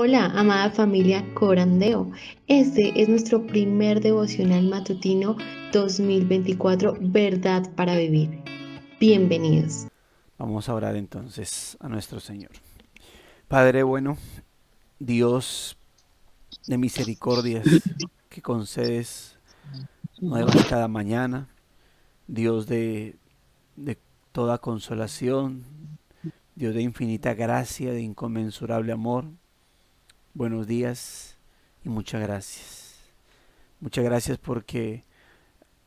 Hola, amada familia Corandeo. Este es nuestro primer devocional matutino 2024, Verdad para Vivir. Bienvenidos. Vamos a orar entonces a nuestro Señor. Padre bueno, Dios de misericordias, que concedes nuevas cada mañana, Dios de toda consolación, Dios de infinita gracia, de inconmensurable amor, buenos días y muchas gracias. Muchas gracias porque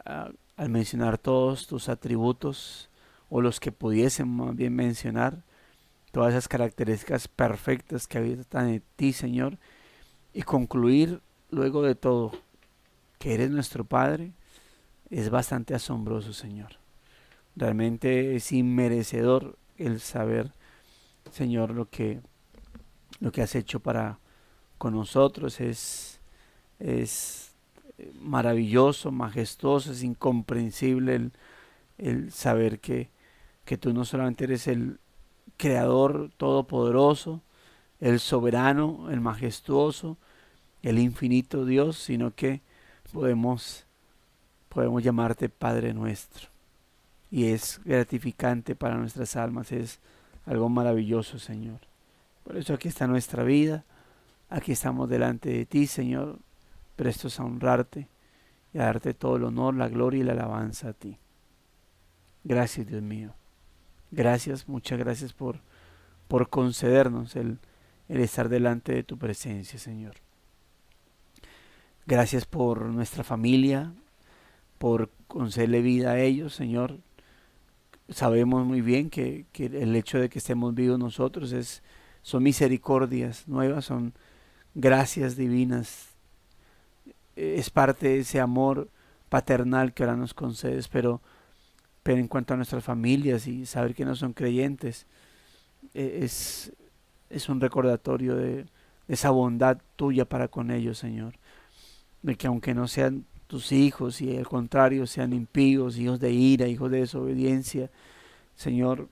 al mencionar todos tus atributos, o los que pudiesen más bien mencionar, todas esas características perfectas que habitan en ti, Señor, y concluir luego de todo que eres nuestro Padre, es bastante asombroso, Señor. Realmente es inmerecedor el saber, Señor, lo que has hecho para con nosotros. Es maravilloso, majestuoso, es incomprensible el saber que tú no solamente eres el Creador todopoderoso, el soberano, el majestuoso, el infinito Dios, sino que podemos, podemos llamarte Padre nuestro. Y es gratificante para nuestras almas, es algo maravilloso, Señor. Por eso aquí está nuestra vida, aquí estamos delante de ti, Señor, prestos a honrarte y a darte todo el honor, la gloria y la alabanza a ti. Gracias, Dios mío. Gracias, muchas gracias por concedernos el estar delante de tu presencia, Señor. Gracias por nuestra familia, por concederle vida a ellos, Señor. Sabemos muy bien que el hecho de que estemos vivos nosotros son misericordias nuevas, son gracias divinas, es parte de ese amor paternal que ahora nos concedes, pero en cuanto a nuestras familias y saber que no son creyentes, es, es un recordatorio de esa bondad tuya para con ellos, Señor, de que aunque no sean tus hijos y al contrario sean impíos, hijos de ira, hijos de desobediencia, Señor,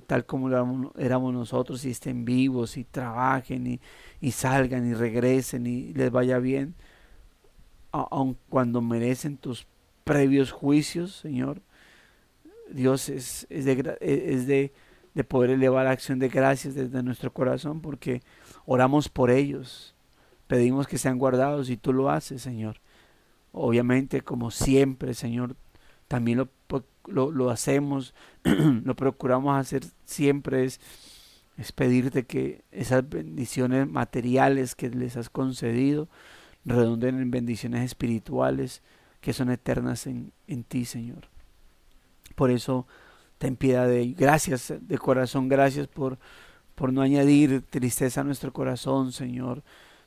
tal como éramos nosotros, y estén vivos y trabajen y salgan y regresen y les vaya bien, aun cuando merecen tus previos juicios, Señor, Dios es de poder elevar acción de gracias desde nuestro corazón porque oramos por ellos, pedimos que sean guardados y tú lo haces, Señor. Obviamente, como siempre, Señor, también lo hacemos, lo procuramos hacer siempre, es pedirte que esas bendiciones materiales que les has concedido redunden en bendiciones espirituales que son eternas en ti, Señor. Por eso, ten piedad de ellos. Gracias de corazón, gracias por no añadir tristeza a nuestro corazón, Señor,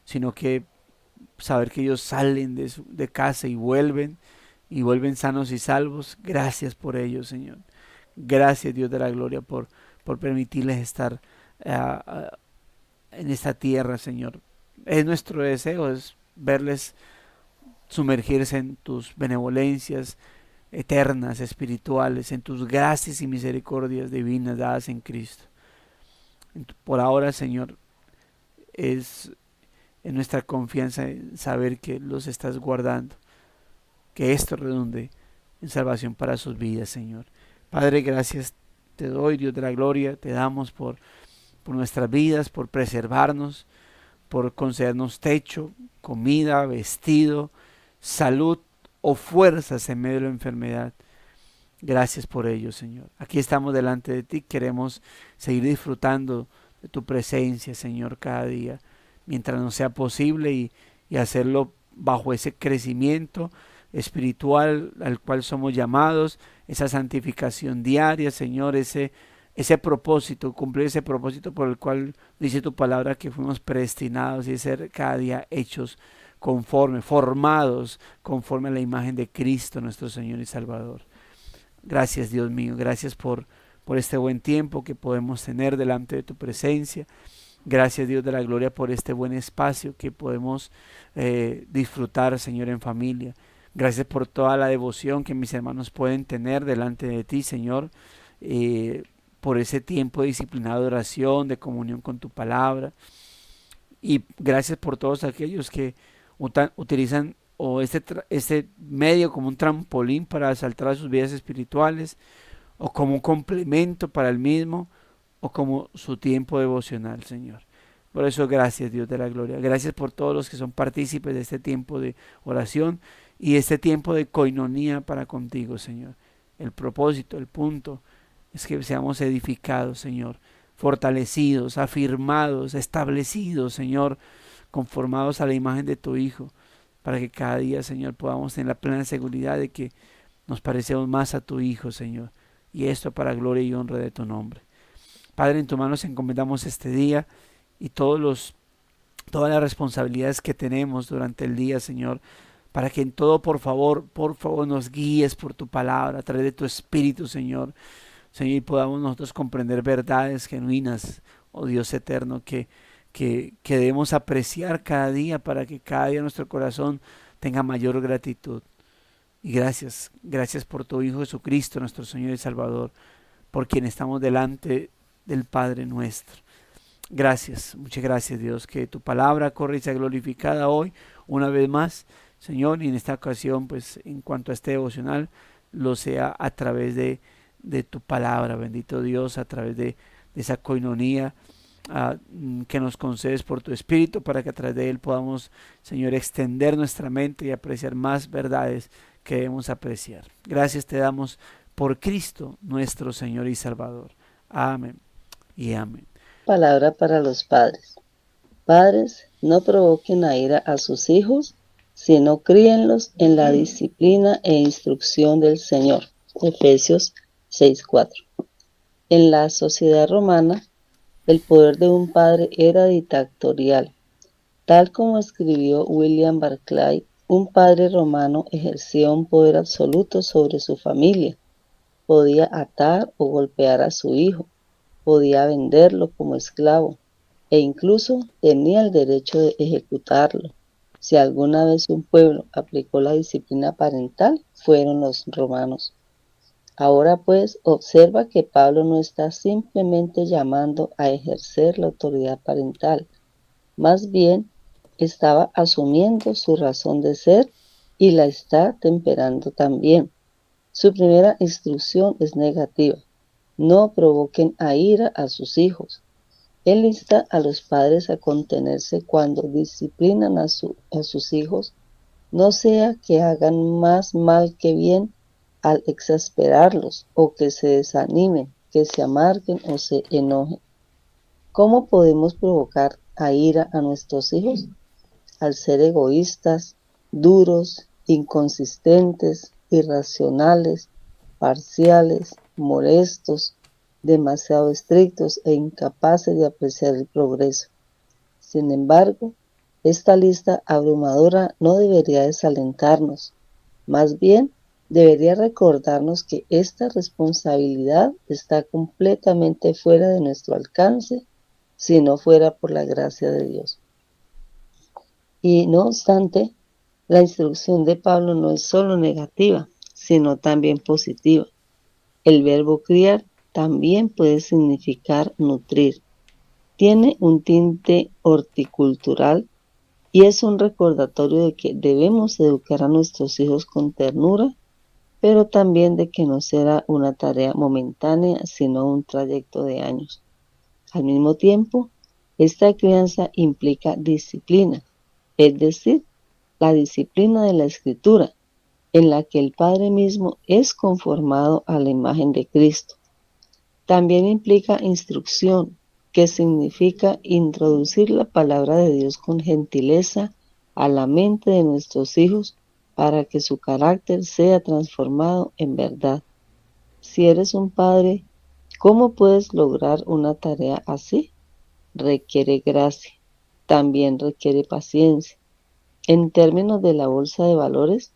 sino que saber que ellos salen de casa y vuelven sanos y salvos. Gracias por ello, Señor. Gracias, Dios de la gloria, por permitirles estar uh, en esta tierra, Señor. Es nuestro deseo, es verles sumergirse en tus benevolencias eternas, espirituales, en tus gracias y misericordias divinas dadas en Cristo. Por ahora, Señor, es en nuestra confianza en saber que los estás guardando, que esto redunde en salvación para sus vidas, Señor. Padre, gracias te doy, Dios de la gloria, te damos por nuestras vidas, por preservarnos, por concedernos techo, comida, vestido, salud o fuerzas en medio de la enfermedad. Gracias por ello, Señor. Aquí estamos delante de ti, queremos seguir disfrutando de tu presencia, Señor, cada día, mientras nos sea posible y hacerlo bajo ese crecimiento espiritual al cual somos llamados, esa santificación diaria, Señor, ese propósito, cumplir ese propósito por el cual dice tu palabra que fuimos predestinados y ser cada día hechos conforme, formados conforme a la imagen de Cristo, nuestro Señor y Salvador. Gracias, Dios mío, gracias por este buen tiempo que podemos tener delante de tu presencia. Gracias, Dios de la gloria, por este buen espacio que podemos disfrutar, Señor, en familia. Gracias por toda la devoción que mis hermanos pueden tener delante de ti, Señor, por ese tiempo disciplinado de oración, de comunión con tu palabra. Y gracias por todos aquellos que utilizan o este medio como un trampolín para saltar a sus vidas espirituales, o como un complemento para el mismo, o como su tiempo devocional, Señor. Por eso gracias, Dios de la gloria. Gracias por todos los que son partícipes de este tiempo de oración y este tiempo de coinonía para contigo, Señor. El propósito, el punto es que seamos edificados, Señor, fortalecidos, afirmados, establecidos, Señor, conformados a la imagen de tu Hijo, para que cada día, Señor, podamos tener la plena seguridad de que nos parecemos más a tu Hijo, Señor, y esto para gloria y honra de tu nombre. Padre, en tu mano nos encomendamos este día y todas las responsabilidades que tenemos durante el día, Señor, para que en todo, por favor, nos guíes por tu palabra, a través de tu Espíritu, Señor. Señor, y podamos nosotros comprender verdades genuinas, oh Dios eterno, que debemos apreciar cada día para que cada día nuestro corazón tenga mayor gratitud. Y gracias por tu Hijo Jesucristo, nuestro Señor y Salvador, por quien estamos delante del Padre nuestro. Gracias, muchas gracias, Dios, que tu palabra corre y sea glorificada hoy una vez más, Señor, y en esta ocasión, pues en cuanto a este devocional, lo sea a través de tu palabra, bendito Dios, a través de esa coinonía que nos concedes por tu Espíritu, para que a través de él podamos, Señor, extender nuestra mente y apreciar más verdades que debemos apreciar. Gracias te damos por Cristo, nuestro Señor y Salvador. Amén y amén. Palabra para los padres. Padres, no provoquen a ira a sus hijos, sino críenlos en la disciplina e instrucción del Señor. Efesios 6:4. En la sociedad romana, el poder de un padre era dictatorial. Tal como escribió William Barclay, un padre romano ejercía un poder absoluto sobre su familia. Podía atar o golpear a su hijo, podía venderlo como esclavo e incluso tenía el derecho de ejecutarlo. Si alguna vez un pueblo aplicó la disciplina parental, fueron los romanos. Ahora pues observa que Pablo no está simplemente llamando a ejercer la autoridad parental, más bien estaba asumiendo su razón de ser y la está temperando también. Su primera instrucción es negativa: no provoquen a ira a sus hijos. Él insta a los padres a contenerse cuando disciplinan a sus hijos, no sea que hagan más mal que bien al exasperarlos, o que se desanimen, que se amarguen o se enojen. ¿Cómo podemos provocar a ira a nuestros hijos? Al ser egoístas, duros, inconsistentes, irracionales, parciales, molestos, demasiado estrictos e incapaces de apreciar el progreso. Sin embargo, esta lista abrumadora no debería desalentarnos, más bien debería recordarnos que esta responsabilidad está completamente fuera de nuestro alcance si no fuera por la gracia de Dios. Y no obstante, la instrucción de Pablo no es solo negativa, sino también positiva. El verbo criar también puede significar nutrir. Tiene un tinte horticultural y es un recordatorio de que debemos educar a nuestros hijos con ternura, pero también de que no será una tarea momentánea, sino un trayecto de años. Al mismo tiempo, esta crianza implica disciplina, es decir, la disciplina de la Escritura, en la que el Padre mismo es conformado a la imagen de Cristo. También implica instrucción, que significa introducir la palabra de Dios con gentileza a la mente de nuestros hijos para que su carácter sea transformado en verdad. Si eres un padre, ¿cómo puedes lograr una tarea así? Requiere gracia, también requiere paciencia. En términos de la bolsa de valores,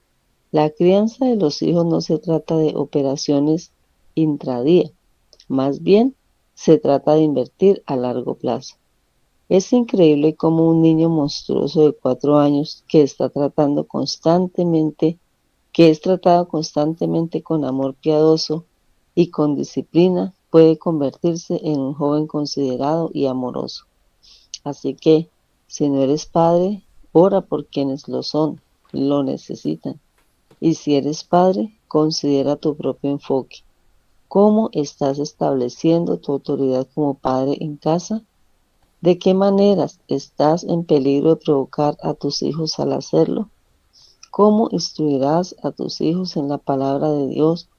la crianza de los hijos no se trata de operaciones intradía, más bien se trata de invertir a largo plazo. Es increíble cómo un niño monstruoso de 4 años que es tratado constantemente con amor piadoso y con disciplina, puede convertirse en un joven considerado y amoroso. Así que Si no eres padre, ora por quienes lo son, lo necesitan. Y si eres padre, considera tu propio enfoque. ¿Cómo estás estableciendo tu autoridad como padre en casa? ¿De qué maneras estás en peligro de provocar a tus hijos al hacerlo? ¿Cómo instruirás a tus hijos en la palabra de Dios?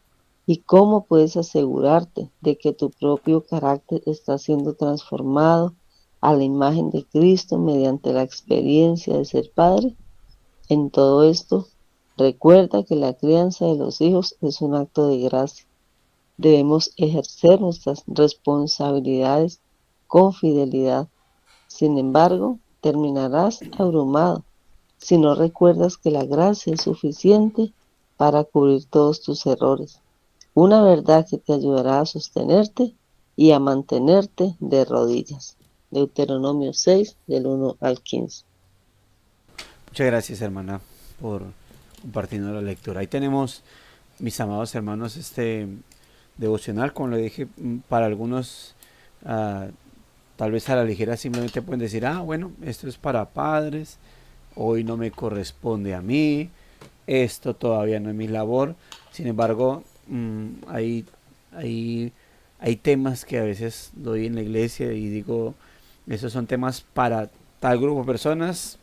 ¿Y cómo puedes asegurarte de que tu propio carácter está siendo transformado a la imagen de Cristo mediante la experiencia de ser padre? En todo esto, recuerda que la crianza de los hijos es un acto de gracia. Debemos ejercer nuestras responsabilidades con fidelidad. Sin embargo, terminarás abrumado si no recuerdas que la gracia es suficiente para cubrir todos tus errores. Una verdad que te ayudará a sostenerte y a mantenerte de rodillas. Deuteronomio 6, del 1 al 15. Muchas gracias, hermana, por compartirnos la lectura. Ahí tenemos, mis amados hermanos, este devocional, como le dije, para algunos, ah, tal vez a la ligera simplemente pueden decir, bueno, esto es para padres, hoy no me corresponde a mí, esto todavía no es mi labor. Sin embargo, hay, hay temas que a veces doy en la iglesia y digo, esos son temas para tal grupo de personas,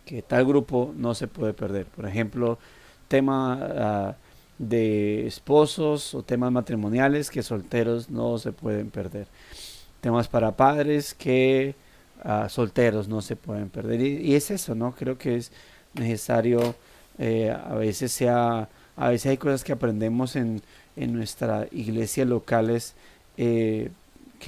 que tal grupo no se puede perder. Por ejemplo, tema de esposos o temas matrimoniales que solteros no se pueden perder. Temas para padres que solteros no se pueden perder. Y es eso, ¿no? Creo que es necesario, a veces hay cosas que aprendemos en nuestra iglesia locales, que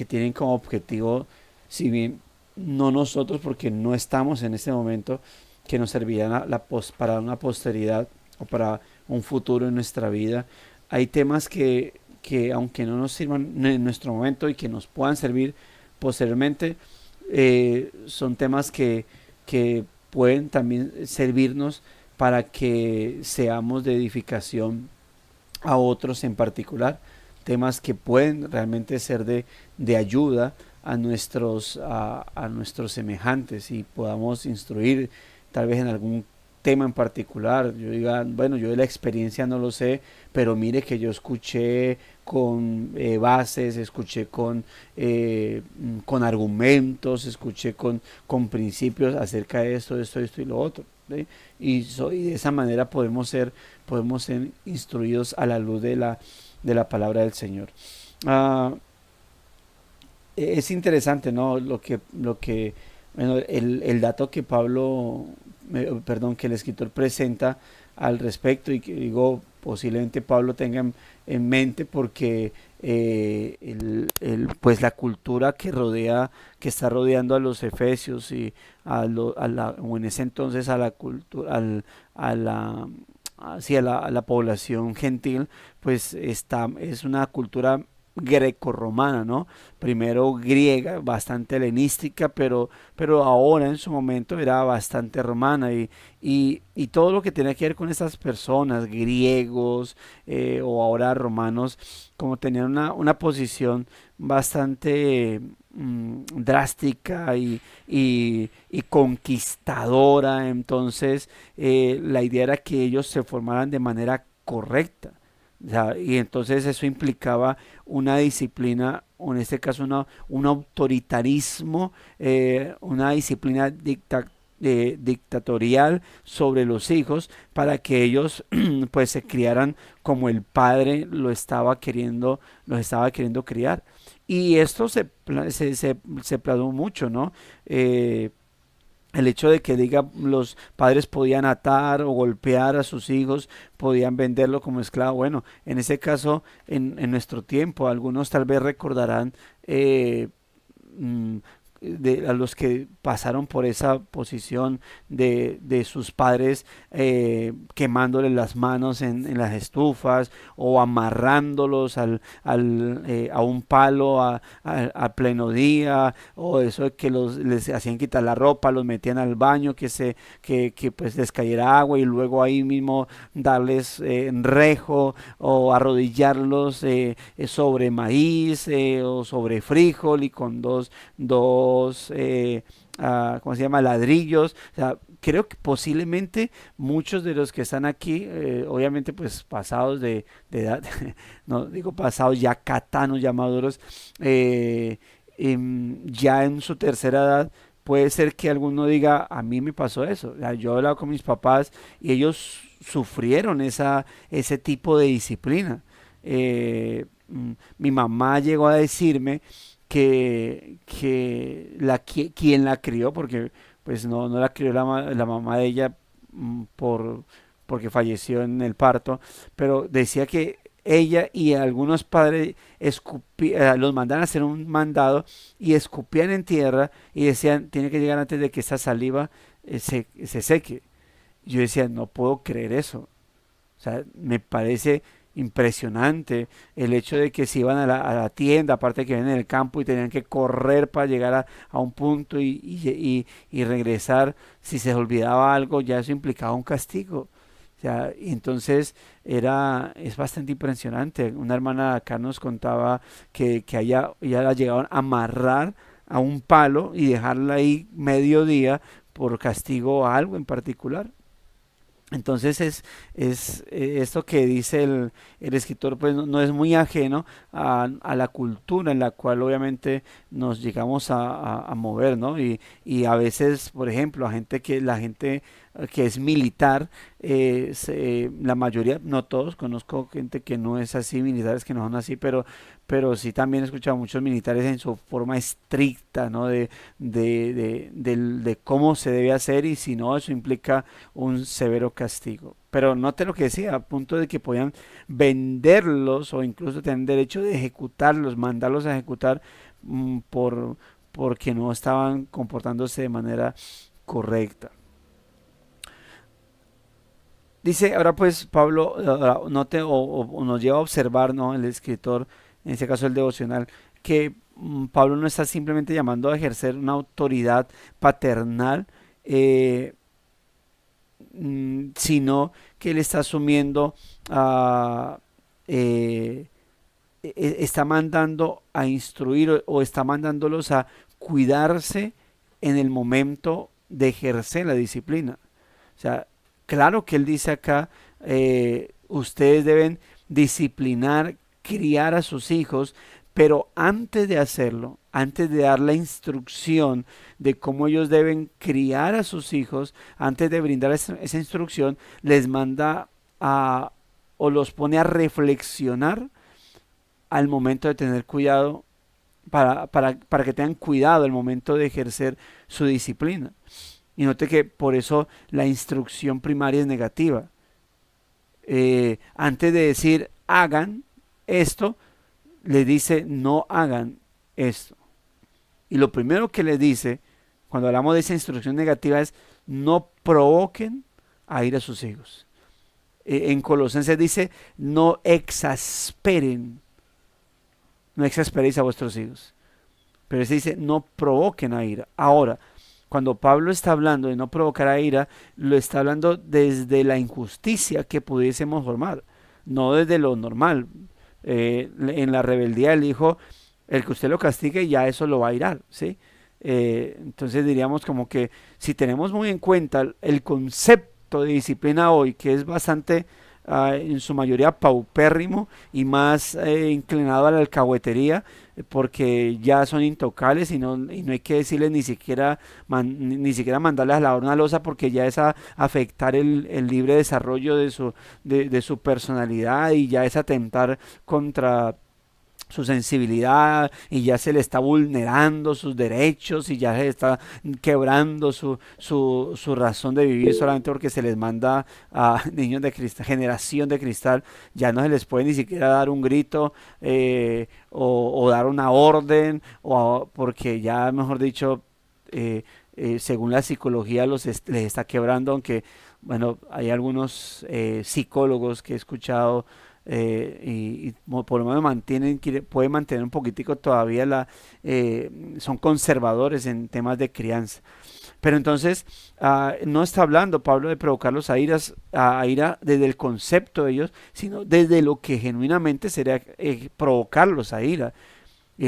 tienen como objetivo, si bien no nosotros, porque no estamos en este momento, que nos servirán para una posteridad o para un futuro en nuestra vida. Hay temas que aunque no nos sirvan en nuestro momento y que nos puedan servir posteriormente, son temas que pueden también servirnos para que seamos de edificación a otros en particular, temas que pueden realmente ser de ayuda a nuestros semejantes y podamos instruir tal vez en algún tema en particular. Yo diga, bueno, yo de la experiencia no lo sé, pero mire que yo escuché con bases, escuché con argumentos, escuché con principios acerca de esto y lo otro, ¿sí? Y de esa manera podemos ser instruidos a la luz de la palabra del Señor. Ah, es interesante, ¿no? Bueno, el dato que que el escritor presenta al respecto, y que digo, posiblemente Pablo tenga en mente porque pues la cultura que está rodeando a los efesios y o en ese entonces a la cultura, a la, sí, a la población gentil, pues es una cultura grecorromana, ¿no? Primero griega, bastante helenística, pero ahora en su momento era bastante romana y todo lo que tiene que ver con estas personas, griegos o ahora romanos, como tenían una posición bastante drástica y conquistadora, entonces la idea era que ellos se formaran de manera correcta. O sea, y entonces eso implicaba una disciplina, o en este caso un autoritarismo, una disciplina dictatorial sobre los hijos para que ellos pues se criaran como el padre los estaba queriendo criar. Y esto se plasmó mucho, ¿no? El hecho de que diga los padres podían atar o golpear a sus hijos, podían venderlo como esclavo. Bueno, en ese caso, en nuestro tiempo, algunos tal vez recordarán mm, a los que pasaron por esa posición de sus padres quemándoles las manos en las estufas o amarrándolos a un palo a pleno día, o eso de que les hacían quitar la ropa, los metían al baño, que pues les cayera agua y luego ahí mismo darles enrejo o arrodillarlos sobre maíz o sobre frijol y con dos ¿cómo se llama? Ladrillos. O sea, creo que posiblemente muchos de los que están aquí, obviamente pues pasados de edad, no digo pasados ya catanos, ya maduros, ya en su tercera edad, puede ser que alguno diga, a mí me pasó eso. O sea, yo he hablado con mis papás y ellos sufrieron ese tipo de disciplina. Mi mamá llegó a decirme quien la crió, porque pues no la crió la mamá de ella, porque falleció en el parto, pero decía que ella y algunos padres los mandaban a hacer un mandado y escupían en tierra y decían, tiene que llegar antes de que esa saliva se seque. Yo decía, no puedo creer eso. O sea, me parece impresionante el hecho de que se iban a la tienda, aparte de que vienen en el campo y tenían que correr para llegar a un punto y regresar. Si se les olvidaba algo, ya eso implicaba un castigo. O sea, y entonces es bastante impresionante. Una hermana acá nos contaba que ya la llegaban a amarrar a un palo y dejarla ahí medio día por castigo a algo en particular. Entonces esto que dice el escritor, pues no es muy ajeno a la cultura en la cual obviamente nos llegamos a mover, ¿no? Y a veces, por ejemplo, la gente que es militar, la mayoría, no todos, conozco gente que no es así, militares que no son así, pero sí también he escuchado muchos militares en su forma estricta, ¿no? De cómo se debe hacer, y si no, eso implica un severo castigo. Pero note lo que decía, a punto de que podían venderlos o incluso tener derecho de ejecutarlos, mandarlos a ejecutar, porque no estaban comportándose de manera correcta. Dice ahora pues Pablo, note o nos lleva a observar, ¿no? El escritor, en este caso el devocional, que Pablo no está simplemente llamando a ejercer una autoridad paternal, eh, sino que él está asumiendo, ah, eh, está mandando a instruir, o está mandándolos a cuidarse en el momento de ejercer la disciplina. O sea, claro que él dice acá, ustedes deben disciplinar, criar a sus hijos, pero antes de hacerlo, antes de dar la instrucción de cómo ellos deben criar a sus hijos, antes de brindar esa instrucción, les manda a, o los pone a reflexionar al momento de tener cuidado, para que tengan cuidado al momento de ejercer su disciplina. Y note que por eso la instrucción primaria es negativa. Antes de decir hagan esto, le dice no hagan esto. Y lo primero que le dice, cuando hablamos de esa instrucción negativa, es no provoquen a ir a sus hijos. En Colosenses dice no exasperéis a vuestros hijos. Pero se dice no provoquen a ira. Ahora, cuando Pablo está hablando de no provocar a ira, lo está hablando desde la injusticia que pudiésemos formar, no desde lo normal. En la rebeldía él dijo, el que usted lo castigue ya eso lo va a irar, ¿sí? Entonces diríamos como que si tenemos muy en cuenta el concepto de disciplina hoy, que es bastante, en su mayoría paupérrimo y más inclinado a la alcahuetería, porque ya son intocables, y no hay que decirles ni siquiera mandarles a lavar una losa, porque ya es afectar el libre desarrollo de su personalidad, y ya es atentar contra su sensibilidad, y ya se le está vulnerando sus derechos, y ya se está quebrando su razón de vivir, solamente porque se les manda a niños de cristal, generación de cristal. Ya no se les puede ni siquiera dar un grito, o dar una orden, porque ya, mejor dicho, según la psicología les está quebrando, aunque bueno, hay algunos psicólogos que he escuchado, y por lo menos pueden mantener un poquitico todavía son conservadores en temas de crianza. Pero entonces, no está hablando Pablo de provocarlos a ira desde el concepto de ellos, sino desde lo que genuinamente sería provocarlos a ira.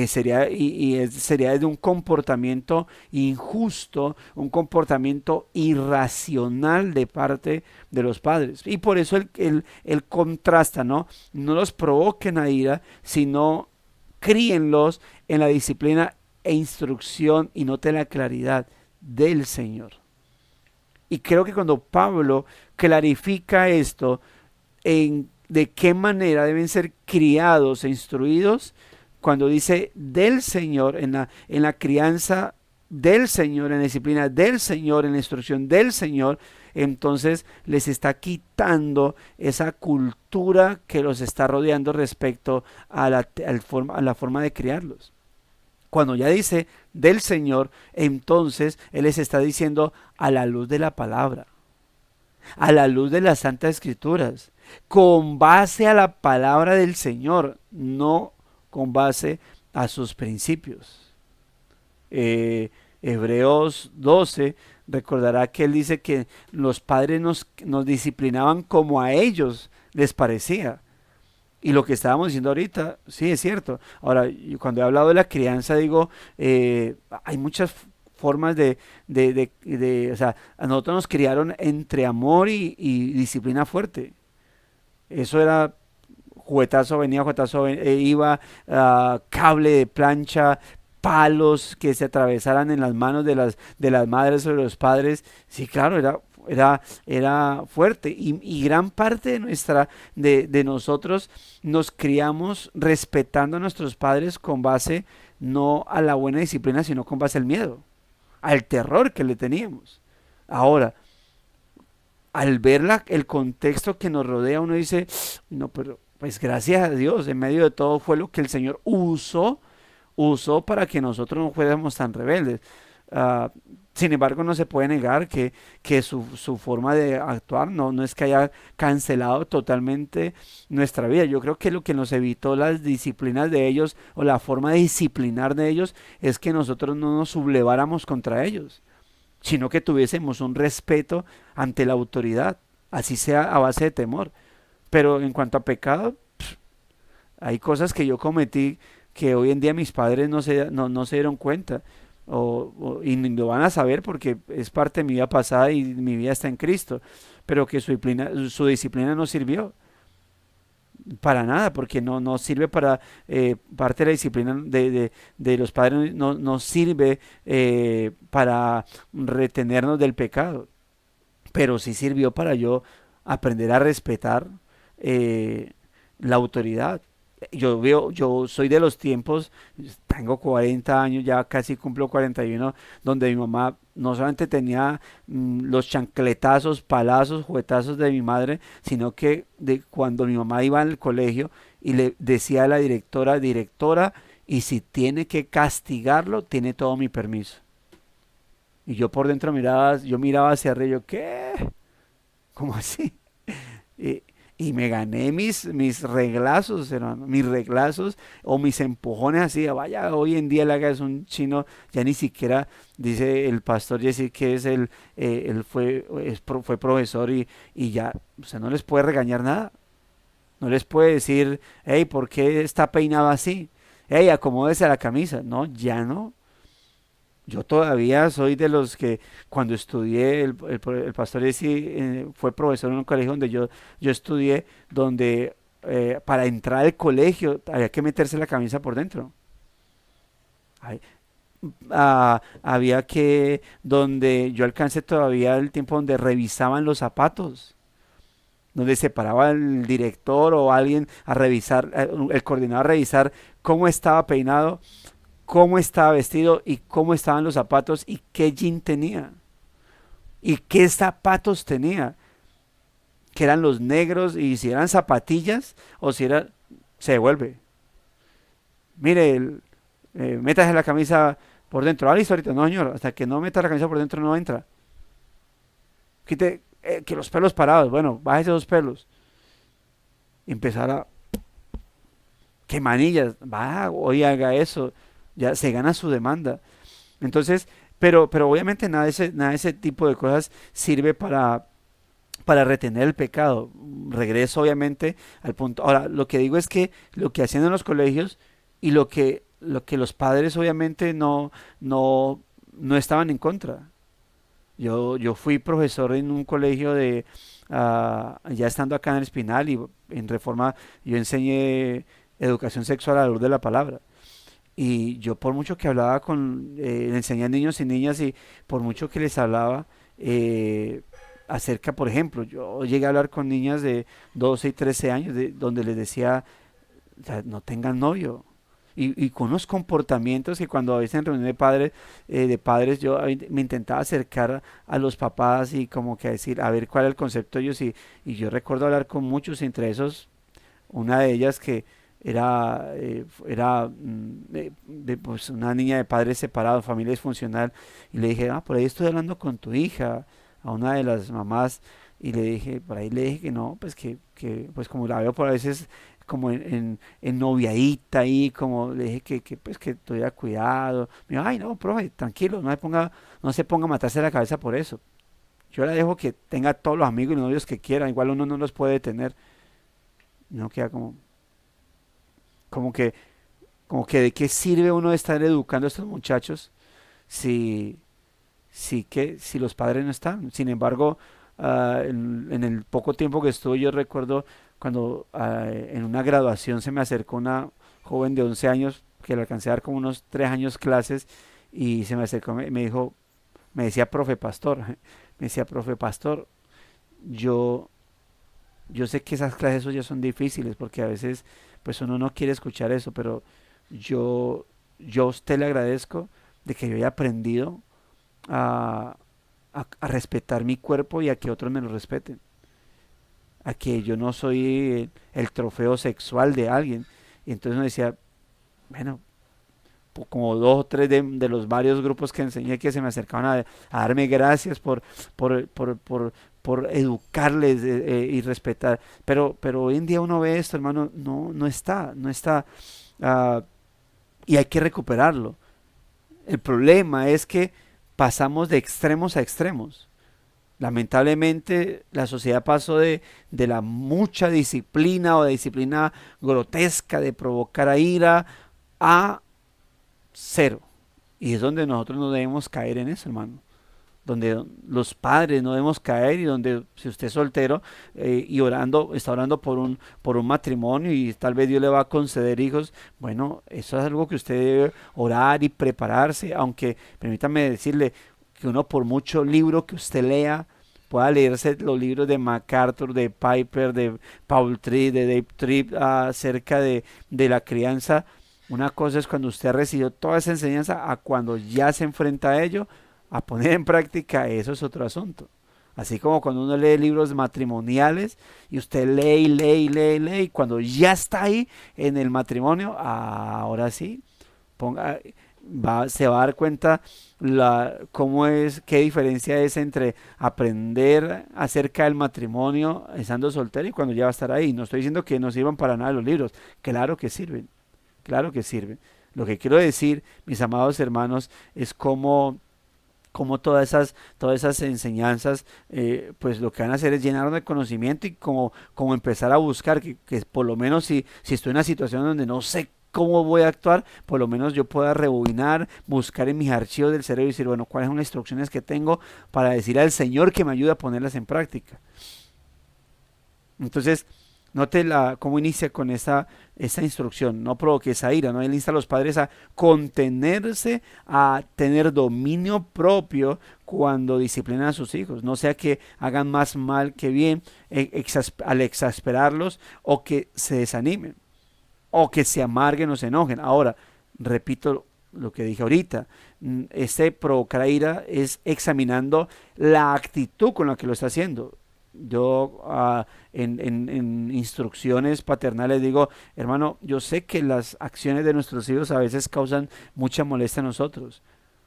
Sería de un comportamiento injusto, un comportamiento irracional de parte de los padres. Y por eso él contrasta, ¿no? No los provoquen a ira, sino críenlos en la disciplina e instrucción, y note la claridad del Señor. Y creo que cuando Pablo clarifica esto, de qué manera deben ser criados e instruidos, cuando dice del Señor, en la crianza del Señor, en la disciplina del Señor, en la instrucción del Señor, entonces les está quitando esa cultura que los está rodeando respecto a la forma de criarlos. Cuando ya dice del Señor, entonces Él les está diciendo a la luz de la palabra, a la luz de las Santas Escrituras, con base a la palabra del Señor, no con base a sus principios. Hebreos 12 recordará que él dice que los padres nos disciplinaban como a ellos les parecía. Y lo que estábamos diciendo ahorita, sí, es cierto. Ahora, cuando he hablado de la crianza, digo, hay muchas formas o sea, a nosotros nos criaron entre amor y disciplina fuerte. Eso era juguetazo, venía, juguetazo, iba, cable de plancha, palos que se atravesaran en las manos de las madres o de los padres. Sí, claro, era fuerte. Y gran parte de nosotros nos criamos respetando a nuestros padres con base no a la buena disciplina, sino con base al miedo, al terror que le teníamos. Ahora, al ver el contexto que nos rodea, uno dice, no, pero pues gracias a Dios, en medio de todo fue lo que el Señor usó para que nosotros no fuéramos tan rebeldes. Uh, Sin embargo, no se puede negar que su forma de actuar no es que haya cancelado totalmente nuestra vida. Yo creo que lo que nos evitó las disciplinas de ellos, o la forma de disciplinar de ellos, es que nosotros no nos subleváramos contra ellos, sino que tuviésemos un respeto ante la autoridad, así sea a base de temor. Pero en cuanto a pecado, hay cosas que yo cometí que hoy en día mis padres no se dieron cuenta, y lo van a saber porque es parte de mi vida pasada y mi vida está en Cristo, pero que su disciplina no sirvió para nada, porque no sirve para, parte de la disciplina de los padres no sirve para retenernos del pecado, pero sí sirvió para yo aprender a respetar la autoridad. Yo soy de los tiempos, tengo 40 años, ya casi cumplo 41, donde mi mamá no solamente tenía los chancletazos, palazos, juguetazos de mi madre, sino que cuando mi mamá iba al colegio y le decía a la directora, y si tiene que castigarlo, tiene todo mi permiso. Y yo por dentro miraba hacia arriba, yo, ¿qué? ¿Cómo así? Y me gané mis reglazos, hermano, mis reglazos o mis empujones así. Vaya, hoy en día es un chino, ya ni siquiera, dice el pastor Jesse que él fue profesor y ya, o sea, no les puede regañar nada. No les puede decir, hey, ¿por qué está peinado así? Hey, acomódese a la camisa. No, ya no. Yo todavía soy de los que cuando estudié, el pastor Jesse fue profesor en un colegio donde yo estudié, donde para entrar al colegio había que meterse la camisa por dentro. Ay, Había donde yo alcancé todavía el tiempo donde revisaban los zapatos, donde se paraba el director o alguien a revisar, el coordinador a revisar cómo estaba peinado, cómo estaba vestido y cómo estaban los zapatos y qué jean tenía y qué zapatos tenía, que eran los negros, y si eran zapatillas o si era, se devuelve. Mire, métase la camisa por dentro. Ah, listo, ahorita. No, señor, hasta que no meta la camisa por dentro no entra. Quite, que los pelos parados. Bueno, bájese los pelos. Y empezar a, que manillas, hoy haga eso. Ya se gana su demanda. Entonces, pero obviamente nada de ese tipo de cosas sirve para retener el pecado. Regreso obviamente al punto. Ahora, lo que digo es que lo que hacían en los colegios y lo que lo que los padres obviamente no estaban en contra. Yo fui profesor en un colegio ya estando acá en el Espinal y en Reforma yo enseñé educación sexual a la luz de la palabra. Y yo por mucho que hablaba le enseñé a niños y niñas y por mucho que les hablaba acerca, por ejemplo, yo llegué a hablar con niñas de 12 y 13 años donde les decía, o sea, no tengan novio. Y con unos comportamientos que cuando a veces en reunión de padres yo me intentaba acercar a los papás y como que a decir, a ver cuál era el concepto de ellos y yo recuerdo hablar con muchos, entre esos una de ellas que era pues, una niña de padres separados, familia disfuncional, y le dije, por ahí estoy hablando con tu hija, a una de las mamás, y le dije, por ahí le dije que no, pues pues como la veo por a veces como en noviadita ahí, como le dije pues que tuviera cuidado. Me dijo, ay no, profe, tranquilo, no se ponga a matarse la cabeza por eso. Yo la dejo que tenga todos los amigos y los novios que quiera, igual uno no los puede tener. No queda como que, como que de qué sirve uno estar educando a estos muchachos si, si los padres no están. Sin embargo, en el poco tiempo que estuve, yo recuerdo cuando en una graduación se me acercó una joven de 11 años que le alcancé a dar como unos 3 años clases y se me acercó, me dijo, me decía profe pastor, me decía profe pastor, yo yo sé que esas clases suyas son difíciles porque a veces pues uno no quiere escuchar eso, pero yo a usted le agradezco de que yo haya aprendido a, a respetar mi cuerpo y a que otros me lo respeten, a que yo no soy el trofeo sexual de alguien. Y entonces uno decía, bueno, como dos o tres de los varios grupos que enseñé que se me acercaban a darme gracias por, por, por, por educarles y respetar. Pero hoy en día uno ve esto, hermano, no está, ah, y hay que recuperarlo. El problema es que pasamos de extremos a extremos. Lamentablemente la sociedad pasó de la mucha disciplina o de disciplina grotesca de provocar a ira a cero. Y es donde nosotros no debemos caer en eso, hermano. Donde los padres no debemos caer y donde si usted es soltero y está orando por un matrimonio y tal vez Dios le va a conceder hijos, bueno, eso es algo que usted debe orar y prepararse, aunque permítame decirle que uno por mucho libro que usted lea, pueda leerse los libros de MacArthur, de Piper, de Paul Tripp, de Dave Tripp acerca de la crianza. Una cosa es cuando usted ha recibido toda esa enseñanza a cuando ya se enfrenta a ello, a poner en práctica, eso es otro asunto. Así como cuando uno lee libros matrimoniales y usted lee y lee y lee y lee y cuando ya está ahí en el matrimonio, ahora sí, ponga, se va a dar cuenta qué diferencia es entre aprender acerca del matrimonio estando soltero y cuando ya va a estar ahí. No estoy diciendo que no sirvan para nada los libros, claro que sirven. Claro que sirve. Lo que quiero decir, mis amados hermanos, es cómo todas esas enseñanzas, pues lo que van a hacer es llenarnos de conocimiento y como empezar a buscar, que por lo menos si estoy en una situación donde no sé cómo voy a actuar, por lo menos yo pueda rebobinar, buscar en mis archivos del cerebro y decir, bueno, cuáles son las instrucciones que tengo para decir al Señor que me ayude a ponerlas en práctica. Entonces, note cómo inicia con esa instrucción, no provoque esa ira, ¿no? Él insta a los padres a contenerse, a tener dominio propio cuando disciplinan a sus hijos, no sea que hagan más mal que bien al exasperarlos o que se desanimen o que se amarguen o se enojen. Ahora, repito lo que dije ahorita, este provocar ira es examinando la actitud con la que lo está haciendo. Yo en instrucciones paternales digo, hermano, yo sé que las acciones de nuestros hijos a veces causan mucha molestia a nosotros.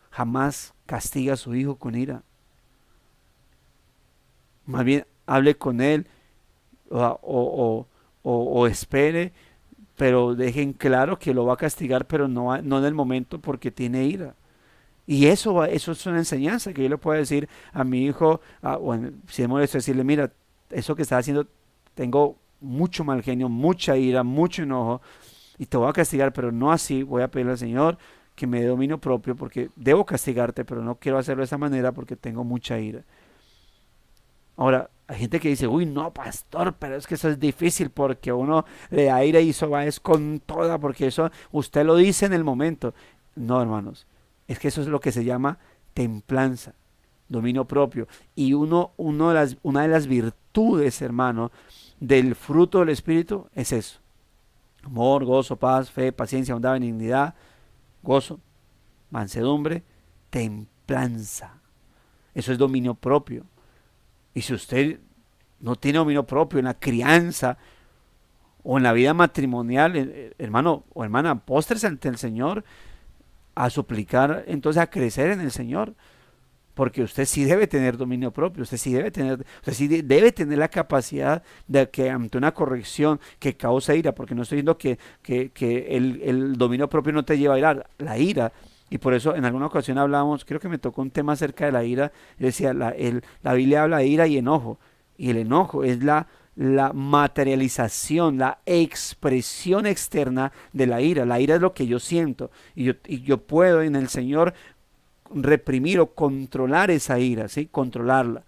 Jamás castiga a su hijo con ira. Más bien hable con él o espere, pero dejen claro que lo va a castigar, pero no en el momento porque tiene ira. Y eso es una enseñanza que yo le puedo decir a mi hijo, bueno, si es molesto decirle, mira, eso que estás haciendo, tengo mucho mal genio, mucha ira, mucho enojo, y te voy a castigar, pero no así. Voy a pedirle al Señor que me dé dominio propio, porque debo castigarte, pero no quiero hacerlo de esa manera porque tengo mucha ira. Ahora, hay gente que dice, uy, no, pastor, pero es que eso es difícil porque uno le da ira y eso va es con toda, porque eso usted lo dice en el momento. No, hermanos, es que eso es lo que se llama templanza, dominio propio. Y una de las virtudes, hermano, del fruto del Espíritu es eso. Amor, gozo, paz, fe, paciencia, bondad, benignidad, gozo, mansedumbre, templanza. Eso es dominio propio. Y si usted no tiene dominio propio en la crianza o en la vida matrimonial, hermano o hermana, póstrese ante el Señor a suplicar, entonces a crecer en el Señor, porque usted sí debe tener dominio propio, usted sí debe tener la capacidad de que ante una corrección que causa ira, porque no estoy diciendo que el dominio propio no te lleva a irar, la ira. Y por eso en alguna ocasión hablábamos, creo que me tocó un tema acerca de la ira. Yo decía, la Biblia habla de ira y enojo. Y el enojo es la materialización, la expresión externa de la ira. La ira es lo que yo siento. Y yo puedo en el Señor reprimir o controlar esa ira, ¿sí? Controlarla.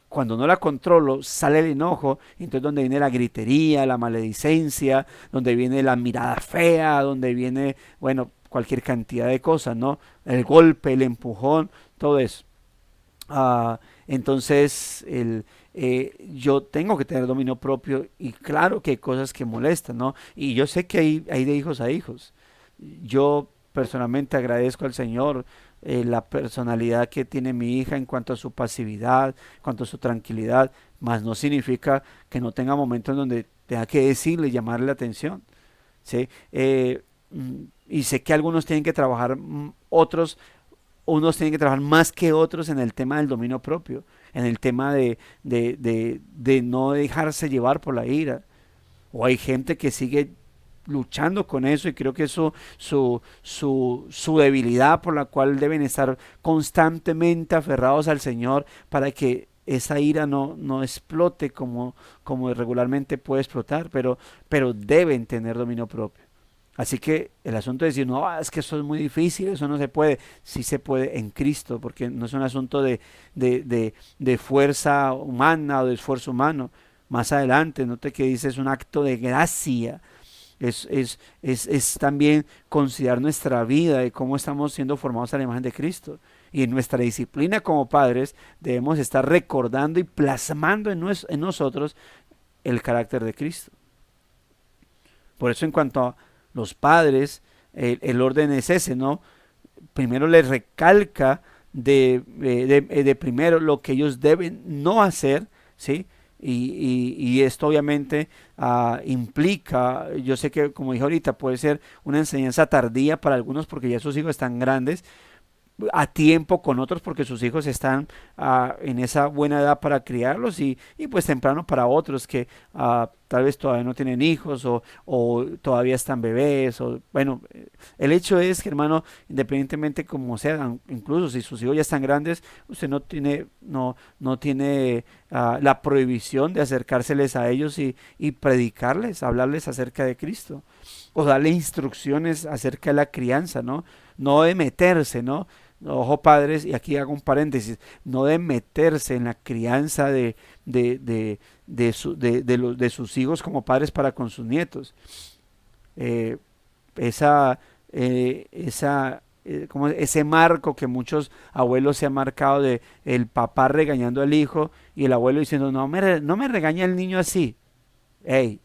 Cuando no la controlo, sale el enojo, entonces donde viene la gritería, la maledicencia, donde viene la mirada fea, donde viene, bueno, cualquier cantidad de cosas, ¿no? El golpe, el empujón, todo eso. Entonces, yo tengo que tener dominio propio y claro que hay cosas que molestan, ¿no? Y yo sé que hay de hijos a hijos. Yo personalmente agradezco al Señor la personalidad que tiene mi hija en cuanto a su pasividad, en cuanto a su tranquilidad, mas no significa que no tenga momentos en donde tenga que decirle, llamarle la atención, ¿sí? Y sé que algunos tienen que trabajar, unos tienen que trabajar más que otros en el tema del dominio propio, en el tema de no dejarse llevar por la ira. O hay gente que sigue luchando con eso y creo que eso su debilidad por la cual deben estar constantemente aferrados al Señor para que esa ira no explote como regularmente puede explotar, pero deben tener dominio propio. Así que el asunto de decir, no, es que eso es muy difícil, eso no se puede, sí se puede en Cristo, porque no es un asunto de fuerza humana o de esfuerzo humano. Más adelante, note que dice es un acto de gracia, es también considerar nuestra vida y cómo estamos siendo formados a la imagen de Cristo. Y en nuestra disciplina como padres debemos estar recordando y plasmando en nosotros el carácter de Cristo. Por eso en cuanto a los padres, el orden es ese, ¿no? Primero les recalca de primero lo que ellos deben no hacer, ¿sí? Y esto obviamente implica, yo sé que como dije ahorita, puede ser una enseñanza tardía para algunos porque ya sus hijos están grandes, a tiempo con otros porque sus hijos están en esa buena edad para criarlos y pues temprano para otros que tal vez todavía no tienen hijos o todavía están bebés o bueno, el hecho es que hermano, independientemente como sea, incluso si sus hijos ya están grandes, usted no tiene la prohibición de acercárseles a ellos y predicarles, hablarles acerca de Cristo o darle instrucciones acerca de la crianza, ¿no? No de meterse, ¿no? Ojo padres, y aquí hago un paréntesis, no de meterse en la crianza de sus hijos como padres para con sus nietos. Eh, esa, como ese marco que muchos abuelos se han marcado de el papá regañando al hijo y el abuelo diciendo, no me regaña el niño así. Hey,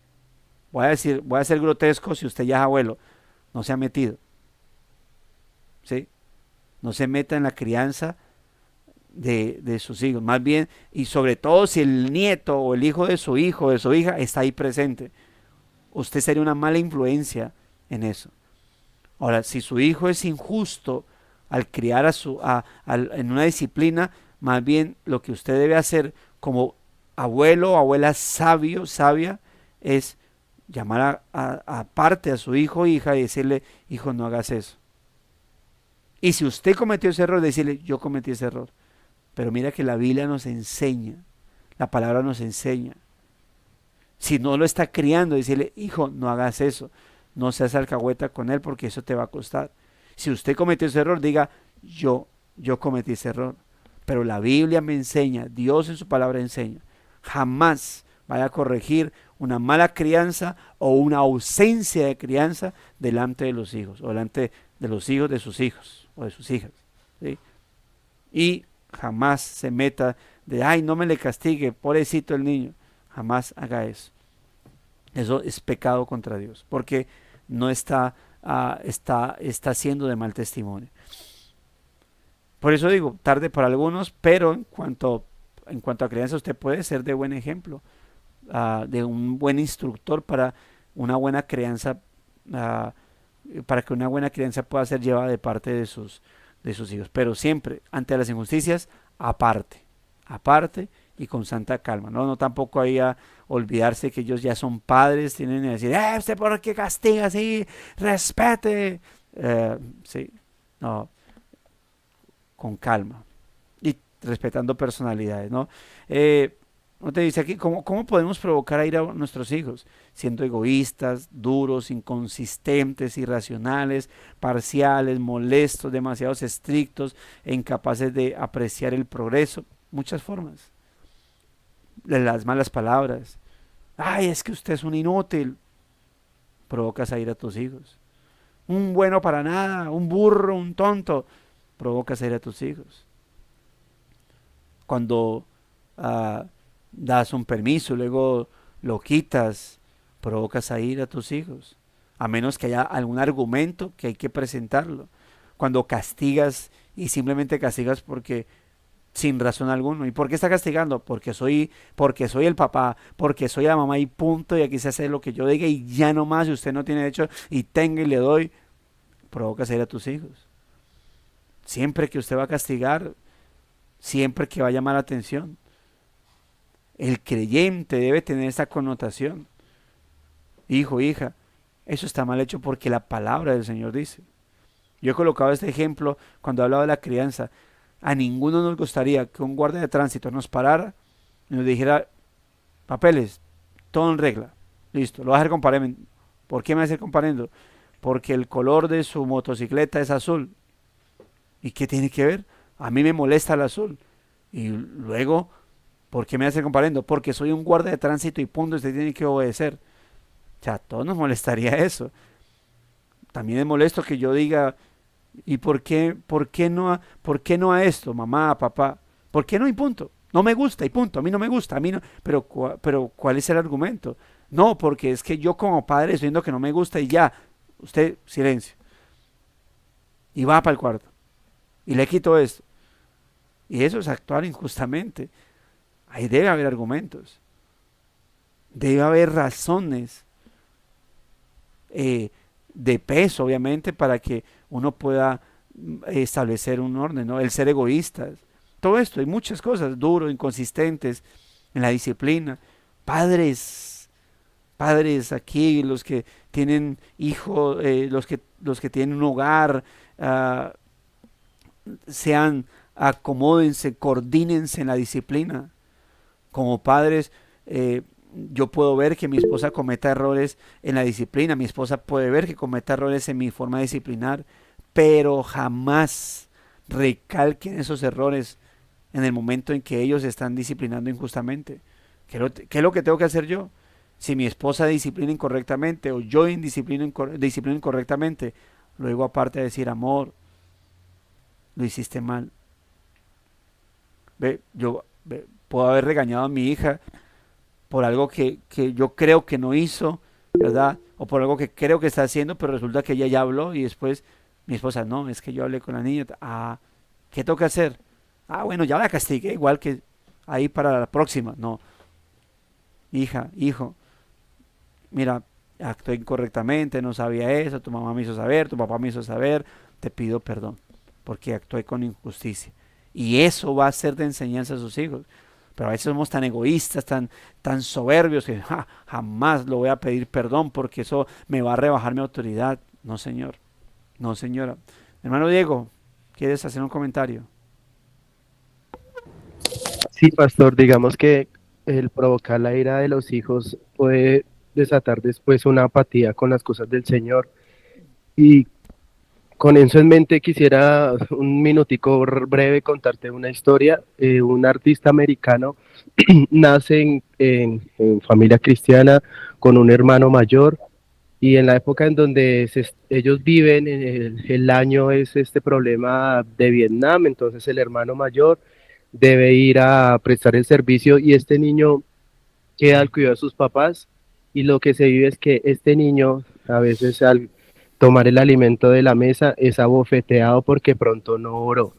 voy a ser grotesco si usted ya es abuelo, no se ha metido. ¿Sí? No se meta en la crianza de sus hijos, más bien, y sobre todo si el nieto o el hijo de su hijo o de su hija está ahí presente, usted sería una mala influencia en eso. Ahora, si su hijo es injusto al criar en una disciplina, más bien lo que usted debe hacer como abuelo o abuela sabia, es llamar aparte a su hijo o hija y decirle, hijo, no hagas eso. Y si usted cometió ese error, decirle, yo cometí ese error. Pero mira que la Biblia nos enseña, la palabra nos enseña. Si no lo está criando, decirle, hijo, no hagas eso. no seas alcahueta con él porque eso te va a costar. Si usted cometió ese error, diga, yo cometí ese error. Pero la Biblia me enseña, Dios en su palabra enseña, jamás vaya a corregir una mala crianza o una ausencia de crianza delante de los hijos, o delante de los hijos de sus hijos o de sus hijas, ¿sí? Y jamás se meta de, ay, no me le castigue, pobrecito el niño. Jamás haga eso. Eso es pecado contra Dios, porque no está haciendo de mal testimonio. Por eso digo, tarde para algunos, pero en cuanto a crianza, usted puede ser de buen ejemplo, de un buen instructor para una buena crianza, para que una buena crianza pueda ser llevada de parte de sus hijos. Pero siempre, ante las injusticias, aparte y con santa calma. No tampoco ahí a olvidarse que ellos ya son padres, tienen que decir, ¿usted por qué castiga así? Respete. Sí, no, con calma y respetando personalidades, ¿no? ¿No te dice aquí cómo podemos provocar a ir a nuestros hijos? Siendo egoístas, duros, inconsistentes, irracionales, parciales, molestos, demasiado estrictos e incapaces de apreciar el progreso. Muchas formas. Las malas palabras. Ay, es que usted es un inútil. Provocas a ir a tus hijos. Un bueno para nada, un burro, un tonto. Provocas a ir a tus hijos. Cuando das un permiso, luego lo quitas, provocas a ir a tus hijos, a menos que haya algún argumento que hay que presentarlo. Cuando castigas y simplemente castigas porque sin razón alguna. ¿Y por qué está castigando? Porque soy el papá, porque soy la mamá y punto, y aquí se hace lo que yo diga y ya no más, y usted no tiene derecho, y tenga y le doy. Provocas a ir a tus hijos. Siempre que usted va a castigar, siempre que va a llamar la atención, el creyente debe tener esa connotación. Hijo, hija, eso está mal hecho porque la palabra del Señor dice. Yo he colocado este ejemplo cuando he hablado de la crianza. A ninguno nos gustaría que un guardia de tránsito nos parara y nos dijera, papeles, todo en regla, listo, lo va a hacer comparendo. ¿Por qué me va a hacer comparendo? Porque el color de su motocicleta es azul. ¿Y qué tiene que ver? A mí me molesta el azul. Y luego, ¿por qué me hace comparendo? Porque soy un guardia de tránsito y punto, usted tiene que obedecer. O sea, a todos nos molestaría eso. También es molesto que yo diga, ¿y por qué no a esto, mamá, papá? ¿Por qué no? Y punto. No me gusta y punto. A mí no me gusta, a mí no. Pero ¿cuál es el argumento? No, porque es que yo como padre estoy viendo que no me gusta y ya. Usted, silencio. Y va para el cuarto. Y le quito esto. Y eso es actuar injustamente. Ahí debe haber argumentos. Debe haber razones de peso, obviamente, para que uno pueda establecer un orden, ¿no? El ser egoístas. Todo esto, hay muchas cosas, duros, inconsistentes en la disciplina. Padres aquí, los que tienen hijos, los que tienen un hogar, uh, acomódense, coordínense en la disciplina. Como padres, yo puedo ver que mi esposa cometa errores en la disciplina, mi esposa puede ver que cometa errores en mi forma de disciplinar, pero jamás recalquen esos errores en el momento en que ellos están disciplinando injustamente. ¿Qué es lo que tengo que hacer yo? Si mi esposa disciplina incorrectamente o yo disciplino incorrectamente, luego aparte de decir, amor, lo hiciste mal. Puedo haber regañado a mi hija por algo que yo creo que no hizo, ¿verdad? O por algo que creo que está haciendo, pero resulta que ella ya habló y después mi esposa, no, es que yo hablé con la niña. ¿Qué tengo que hacer? Bueno, ya la castigué, igual que ahí para la próxima. No, hija, hijo, mira, actué incorrectamente, no sabía eso, tu mamá me hizo saber, tu papá me hizo saber, te pido perdón, porque actué con injusticia. Y eso va a ser de enseñanza a sus hijos. Pero a veces somos tan egoístas, tan soberbios, que jamás lo voy a pedir perdón porque eso me va a rebajar mi autoridad. No, señor. No, señora. Hermano Diego, ¿quieres hacer un comentario? Sí, pastor, digamos que el provocar la ira de los hijos puede desatar después una apatía con las cosas del Señor. Y con eso en mente quisiera un minutico breve contarte una historia. Un artista americano nace en familia cristiana con un hermano mayor, y en la época en donde ellos viven, el año es este problema de Vietnam, entonces el hermano mayor debe ir a prestar el servicio y este niño queda al cuidado de sus papás, y lo que se vive es que este niño a veces al tomar el alimento de la mesa es abofeteado porque pronto no oró.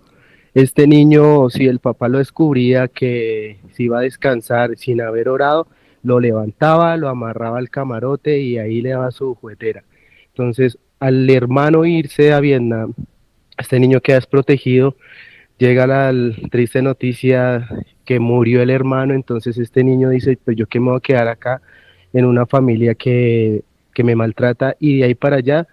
Este niño, si el papá lo descubría que se iba a descansar sin haber orado, lo levantaba, lo amarraba al camarote y ahí le daba su juguetera. Entonces, al hermano irse a Vietnam, este niño queda desprotegido, llega la triste noticia que murió el hermano, entonces este niño dice, pues yo qué me voy a quedar acá en una familia que me maltrata, y de ahí para allá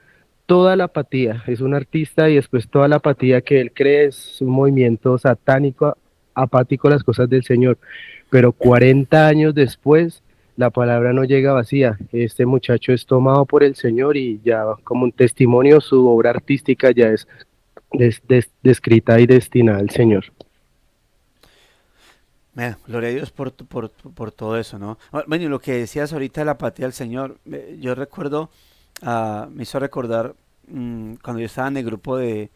toda la apatía, es un artista y después toda la apatía que él cree es un movimiento satánico, apático a las cosas del Señor, pero 40 años después la palabra no llega vacía, este muchacho es tomado por el Señor y ya como un testimonio su obra artística ya es descrita y destinada al Señor. Gloria a Dios por todo eso, ¿no? Bueno, y lo que decías ahorita de la apatía del Señor, yo recuerdo, me hizo recordar cuando yo estaba en el grupo de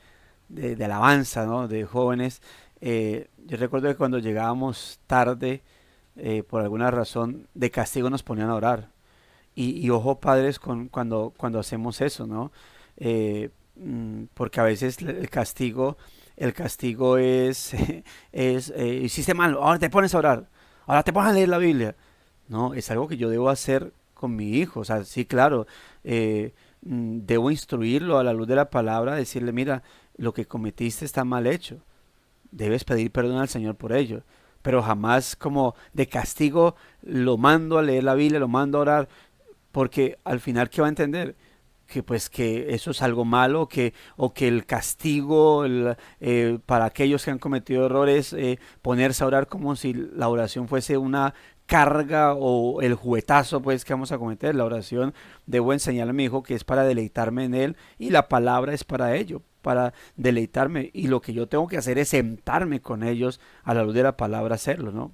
alabanza, ¿no? De jóvenes. Yo recuerdo que cuando llegábamos tarde, por alguna razón, de castigo nos ponían a orar. Y ojo, padres, cuando hacemos eso, ¿no? Porque a veces el castigo hiciste mal, ahora te pones a orar, ahora te pones a leer la Biblia. No, es algo que yo debo hacer con mi hijo. O sea, sí, claro, debo instruirlo a la luz de la palabra, decirle, mira, lo que cometiste está mal hecho, debes pedir perdón al Señor por ello. Pero jamás como de castigo lo mando a leer la Biblia, lo mando a orar, porque al final, ¿qué va a entender? Que pues que eso es algo malo, o que el castigo para aquellos que han cometido errores, ponerse a orar como si la oración fuese una carga o el juguetazo pues que vamos a cometer. La oración debo enseñarle a mi hijo que es para deleitarme en él, y la palabra es para ello, para deleitarme, y lo que yo tengo que hacer es sentarme con ellos a la luz de la palabra, hacerlo, ¿no?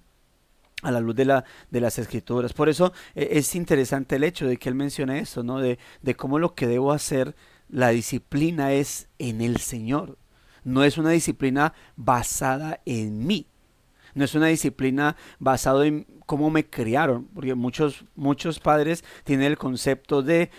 A la luz de las escrituras. Por eso es interesante el hecho de que él mencione esto, ¿no? De cómo lo que debo hacer, la disciplina es en el Señor. No es una disciplina basada en mí. No es una disciplina basada en cómo me criaron. Porque muchos padres tienen el concepto de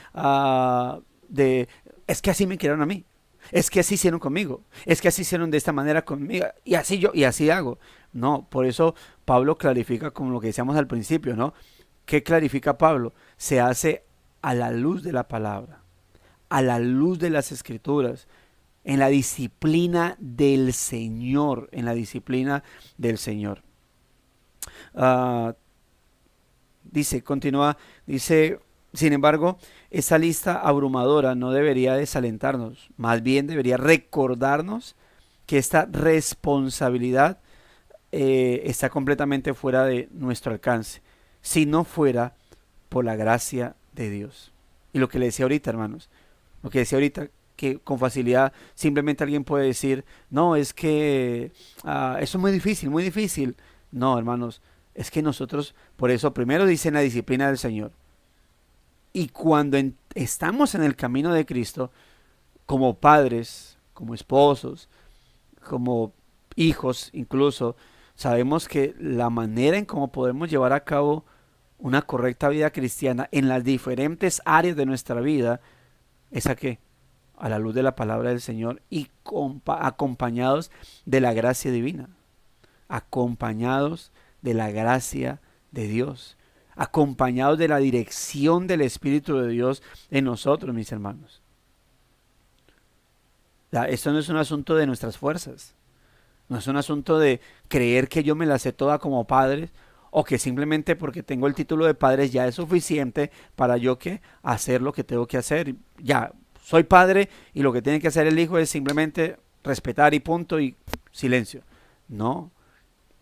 es que así me criaron a mí. Es que así hicieron conmigo. Es que así hicieron de esta manera conmigo. Y así hago. No, por eso Pablo clarifica como lo que decíamos al principio, ¿no? ¿Qué clarifica Pablo? Se hace a la luz de la palabra, a la luz de las escrituras, en la disciplina del Señor, en la disciplina del Señor. Uh, dice, sin embargo, esa lista abrumadora no debería desalentarnos, más bien debería recordarnos que esta responsabilidad está completamente fuera de nuestro alcance, si no fuera por la gracia de Dios. Y lo que le decía ahorita, hermanos, lo que decía ahorita, que con facilidad simplemente alguien puede decir, no, es que eso es muy difícil, muy difícil. No, hermanos, es que nosotros, por eso primero dice en la disciplina del Señor, y cuando estamos en el camino de Cristo, como padres, como esposos, como hijos incluso, sabemos que la manera en cómo podemos llevar a cabo una correcta vida cristiana en las diferentes áreas de nuestra vida es a qué, a la luz de la palabra del Señor, y acompañados de la gracia divina, acompañados de la gracia de Dios, acompañados de la dirección del Espíritu de Dios en nosotros, mis hermanos. Esto no es un asunto de nuestras fuerzas. No es un asunto de creer que yo me la sé toda como padre, o que simplemente porque tengo el título de padre ya es suficiente para yo que hacer lo que tengo que hacer. Ya, soy padre y lo que tiene que hacer el hijo es simplemente respetar y punto y silencio. No,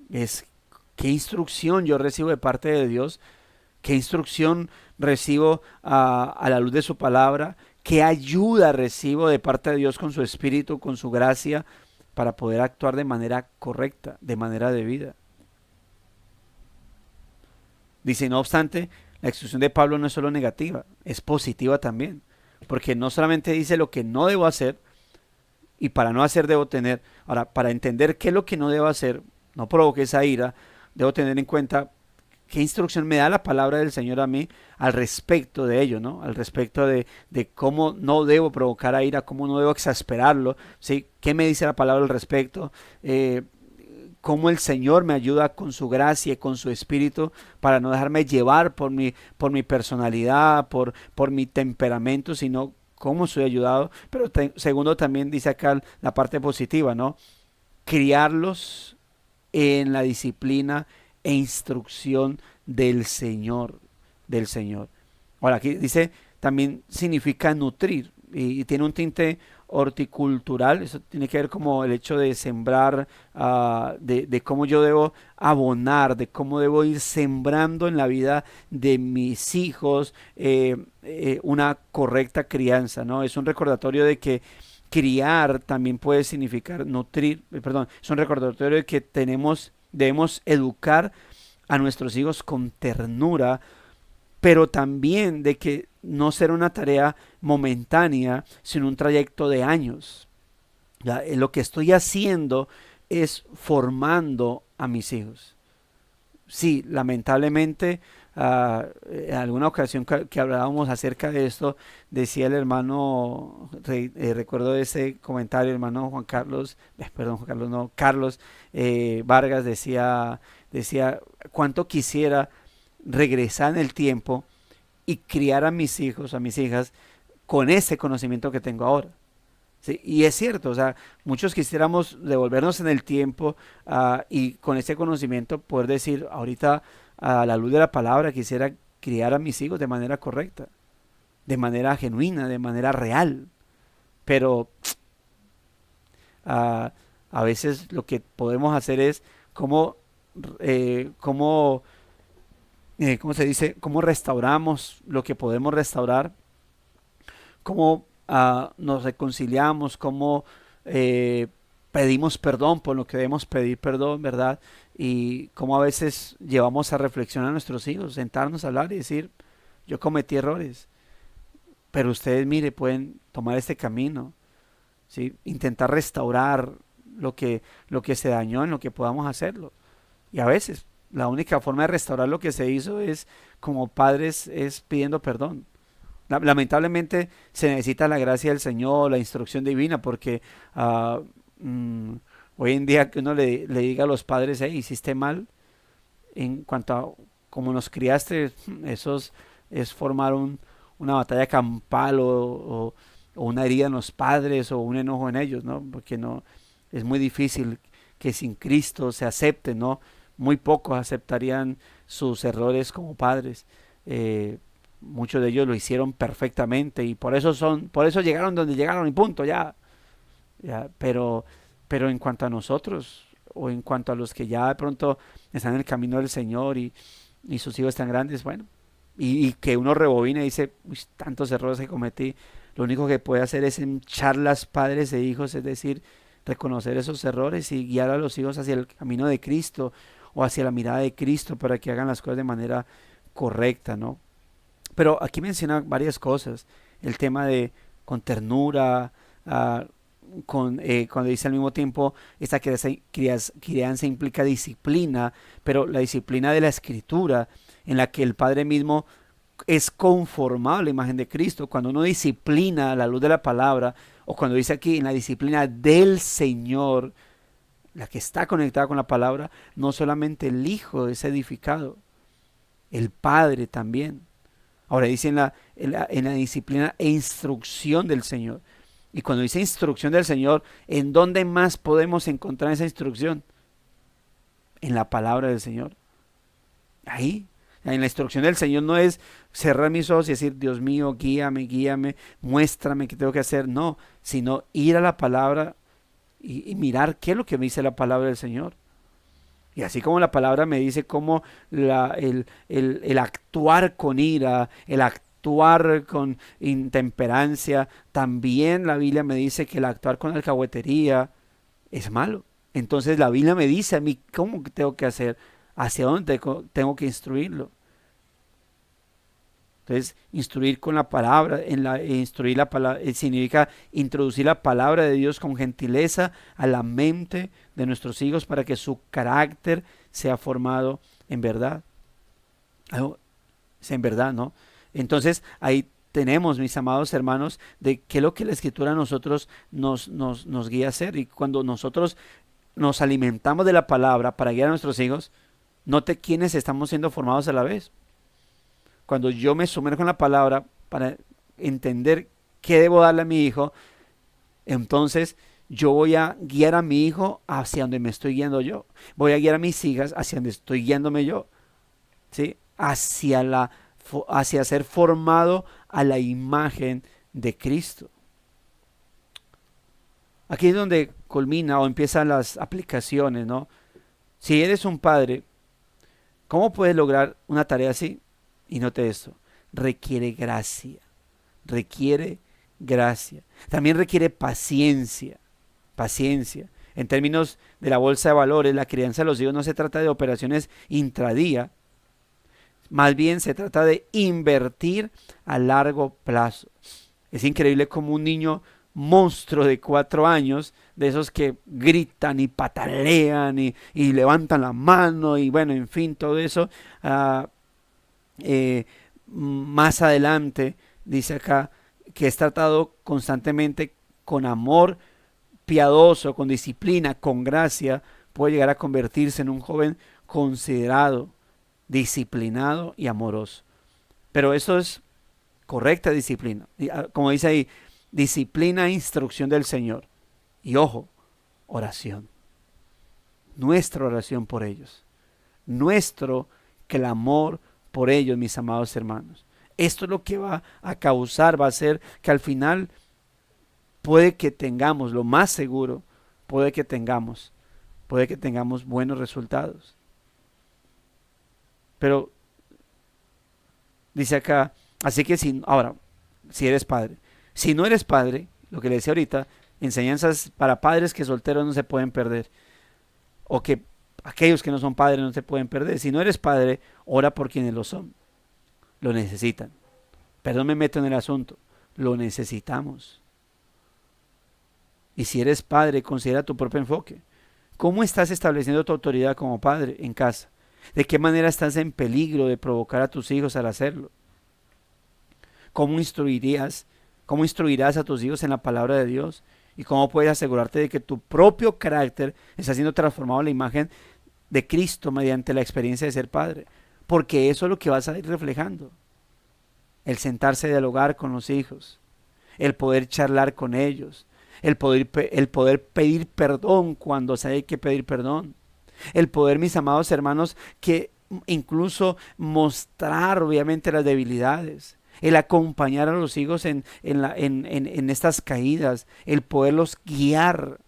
es qué instrucción yo recibo de parte de Dios ¿Qué instrucción recibo a la luz de su palabra? ¿Qué ayuda recibo de parte de Dios con su espíritu, con su gracia, para poder actuar de manera correcta, de manera debida? Dice, no obstante, la instrucción de Pablo no es solo negativa, es positiva también, porque no solamente dice lo que no debo hacer, y para no hacer debo tener, ahora, para entender qué es lo que no debo hacer, no provoque esa ira, debo tener en cuenta qué instrucción me da la palabra del Señor a mí al respecto de ello, ¿no? Al respecto de cómo no debo provocar a ira, cómo no debo exasperarlo, ¿sí? ¿Qué me dice la palabra al respecto? Cómo el Señor me ayuda con su gracia y con su espíritu para no dejarme llevar por mi personalidad, por mi temperamento, sino cómo soy ayudado. Pero segundo, también dice acá la parte positiva, ¿no? Criarlos en la disciplina e instrucción del Señor, del Señor. Ahora, aquí dice, también significa nutrir y tiene un tinte horticultural. Eso tiene que ver como el hecho de sembrar, de cómo yo debo abonar, de cómo debo ir sembrando en la vida de mis hijos una correcta crianza, ¿no? Es un recordatorio de que criar también puede significar nutrir, perdón, es un recordatorio de que debemos educar a nuestros hijos con ternura, pero también de que no será una tarea momentánea, sino un trayecto de años. ¿Ya? Lo que estoy haciendo es formando a mis hijos. Sí, lamentablemente, en alguna ocasión que hablábamos acerca de esto, decía el hermano, recuerdo ese comentario, el hermano Juan Carlos, perdón, Juan Carlos no, Carlos Vargas decía, cuánto quisiera regresar en el tiempo y criar a mis hijos, a mis hijas, con ese conocimiento que tengo ahora. Sí, y es cierto, o sea, muchos quisiéramos devolvernos en el tiempo y con ese conocimiento poder decir, ahorita a la luz de la palabra quisiera criar a mis hijos de manera correcta, de manera genuina, de manera real. Pero uh, a veces lo que podemos hacer es cómo, cómo, ¿cómo se dice? Cómo restauramos lo que podemos restaurar, cómo nos reconciliamos, cómo pedimos perdón por lo que debemos pedir perdón, ¿verdad? Y cómo a veces llevamos a reflexionar a nuestros hijos, sentarnos a hablar y decir, yo cometí errores, pero ustedes, mire, pueden tomar este camino, ¿sí? Intentar restaurar lo que se dañó en lo que podamos hacerlo. Y a veces la única forma de restaurar lo que se hizo es, como padres, es pidiendo perdón. Lamentablemente se necesita la gracia del Señor, la instrucción divina, porque hoy en día que uno le diga a los padres, hey, hiciste mal, en cuanto a cómo nos criaste, eso es formar una batalla campal o una herida en los padres o un enojo en ellos, ¿no? Porque no, es muy difícil que sin Cristo se acepte, ¿no? Muy pocos aceptarían sus errores como padres. Muchos de ellos lo hicieron perfectamente y por eso llegaron donde llegaron y punto, ya, pero en cuanto a nosotros o en cuanto a los que ya de pronto están en el camino del Señor y sus hijos están grandes, bueno, y que uno rebobina y dice, uy, tantos errores que cometí, lo único que puede hacer es en charlas padres e hijos, es decir, reconocer esos errores y guiar a los hijos hacia el camino de Cristo o hacia la mirada de Cristo para que hagan las cosas de manera correcta, ¿no? Pero aquí menciona varias cosas, el tema de con ternura, cuando dice al mismo tiempo, esta crianza implica disciplina, pero la disciplina de la escritura, en la que el Padre mismo es conformado a la imagen de Cristo. Cuando uno disciplina a la luz de la palabra, o cuando dice aquí en la disciplina del Señor, la que está conectada con la palabra, no solamente el Hijo es edificado, el Padre también. Ahora dice en la disciplina e instrucción del Señor. Y cuando dice instrucción del Señor, ¿en dónde más podemos encontrar esa instrucción? En la palabra del Señor. Ahí. En la instrucción del Señor no es cerrar mis ojos y decir, Dios mío, guíame, muéstrame qué tengo que hacer. No, sino ir a la palabra y mirar qué es lo que me dice la palabra del Señor. Y así como la palabra me dice cómo el actuar con ira, el actuar con intemperancia, también la Biblia me dice que el actuar con alcahuetería es malo. Entonces la Biblia me dice a mí cómo tengo que hacer, hacia dónde tengo que instruirlo. Entonces, instruir con la palabra, instruir la palabra, significa introducir la palabra de Dios con gentileza a la mente de nuestros hijos para que su carácter sea formado en verdad. En verdad, ¿no? Entonces, ahí tenemos, mis amados hermanos, de qué es lo que la Escritura a nosotros nos guía a hacer. Y cuando nosotros nos alimentamos de la palabra para guiar a nuestros hijos, note quiénes estamos siendo formados a la vez. Cuando yo me sumerjo en la palabra para entender qué debo darle a mi hijo, entonces yo voy a guiar a mi hijo hacia donde me estoy guiando yo. Voy a guiar a mis hijas hacia donde estoy guiándome yo. ¿Sí? Hacia ser formado a la imagen de Cristo. Aquí es donde culmina o empiezan las aplicaciones, ¿no? Si eres un padre, ¿cómo puedes lograr una tarea así? Y note esto, requiere gracia, requiere gracia. También requiere paciencia. En términos de la bolsa de valores, la crianza de los hijos no se trata de operaciones intradía, más bien se trata de invertir a largo plazo. Es increíble como un niño monstruo de 4 años, de esos que gritan y patalean y levantan la mano y bueno, en fin, todo eso, más adelante dice acá que es tratado constantemente con amor piadoso, con disciplina, con gracia, puede llegar a convertirse en un joven considerado, disciplinado y amoroso. Pero eso es correcta disciplina, como dice ahí, disciplina e instrucción del Señor. Y ojo, oración, nuestra oración por ellos, nuestro clamor por ellos, mis amados hermanos. Esto es lo que va a causar, va a hacer que al final puede que tengamos, lo más seguro, puede que tengamos buenos resultados. Pero dice acá, así que si eres padre, si no eres padre, lo que le decía ahorita, enseñanzas para padres que solteros no se pueden perder, o que aquellos que no son padres no se pueden perder. Si no eres padre, ora por quienes lo son. Lo necesitan. Perdón, me meto en el asunto. Lo necesitamos. Y si eres padre, considera tu propio enfoque. ¿Cómo estás estableciendo tu autoridad como padre en casa? ¿De qué manera estás en peligro de provocar a tus hijos al hacerlo? ¿Cómo instruirás a tus hijos en la palabra de Dios? ¿Y cómo puedes asegurarte de que tu propio carácter está siendo transformado a la imagen de Cristo mediante la experiencia de ser padre? Porque eso es lo que vas a ir reflejando. El sentarse a dialogar con los hijos, el poder charlar con ellos, el poder pedir perdón cuando se hay que pedir perdón, el poder, mis amados hermanos, que incluso mostrar obviamente las debilidades, el acompañar a los hijos en estas caídas, el poderlos guiar,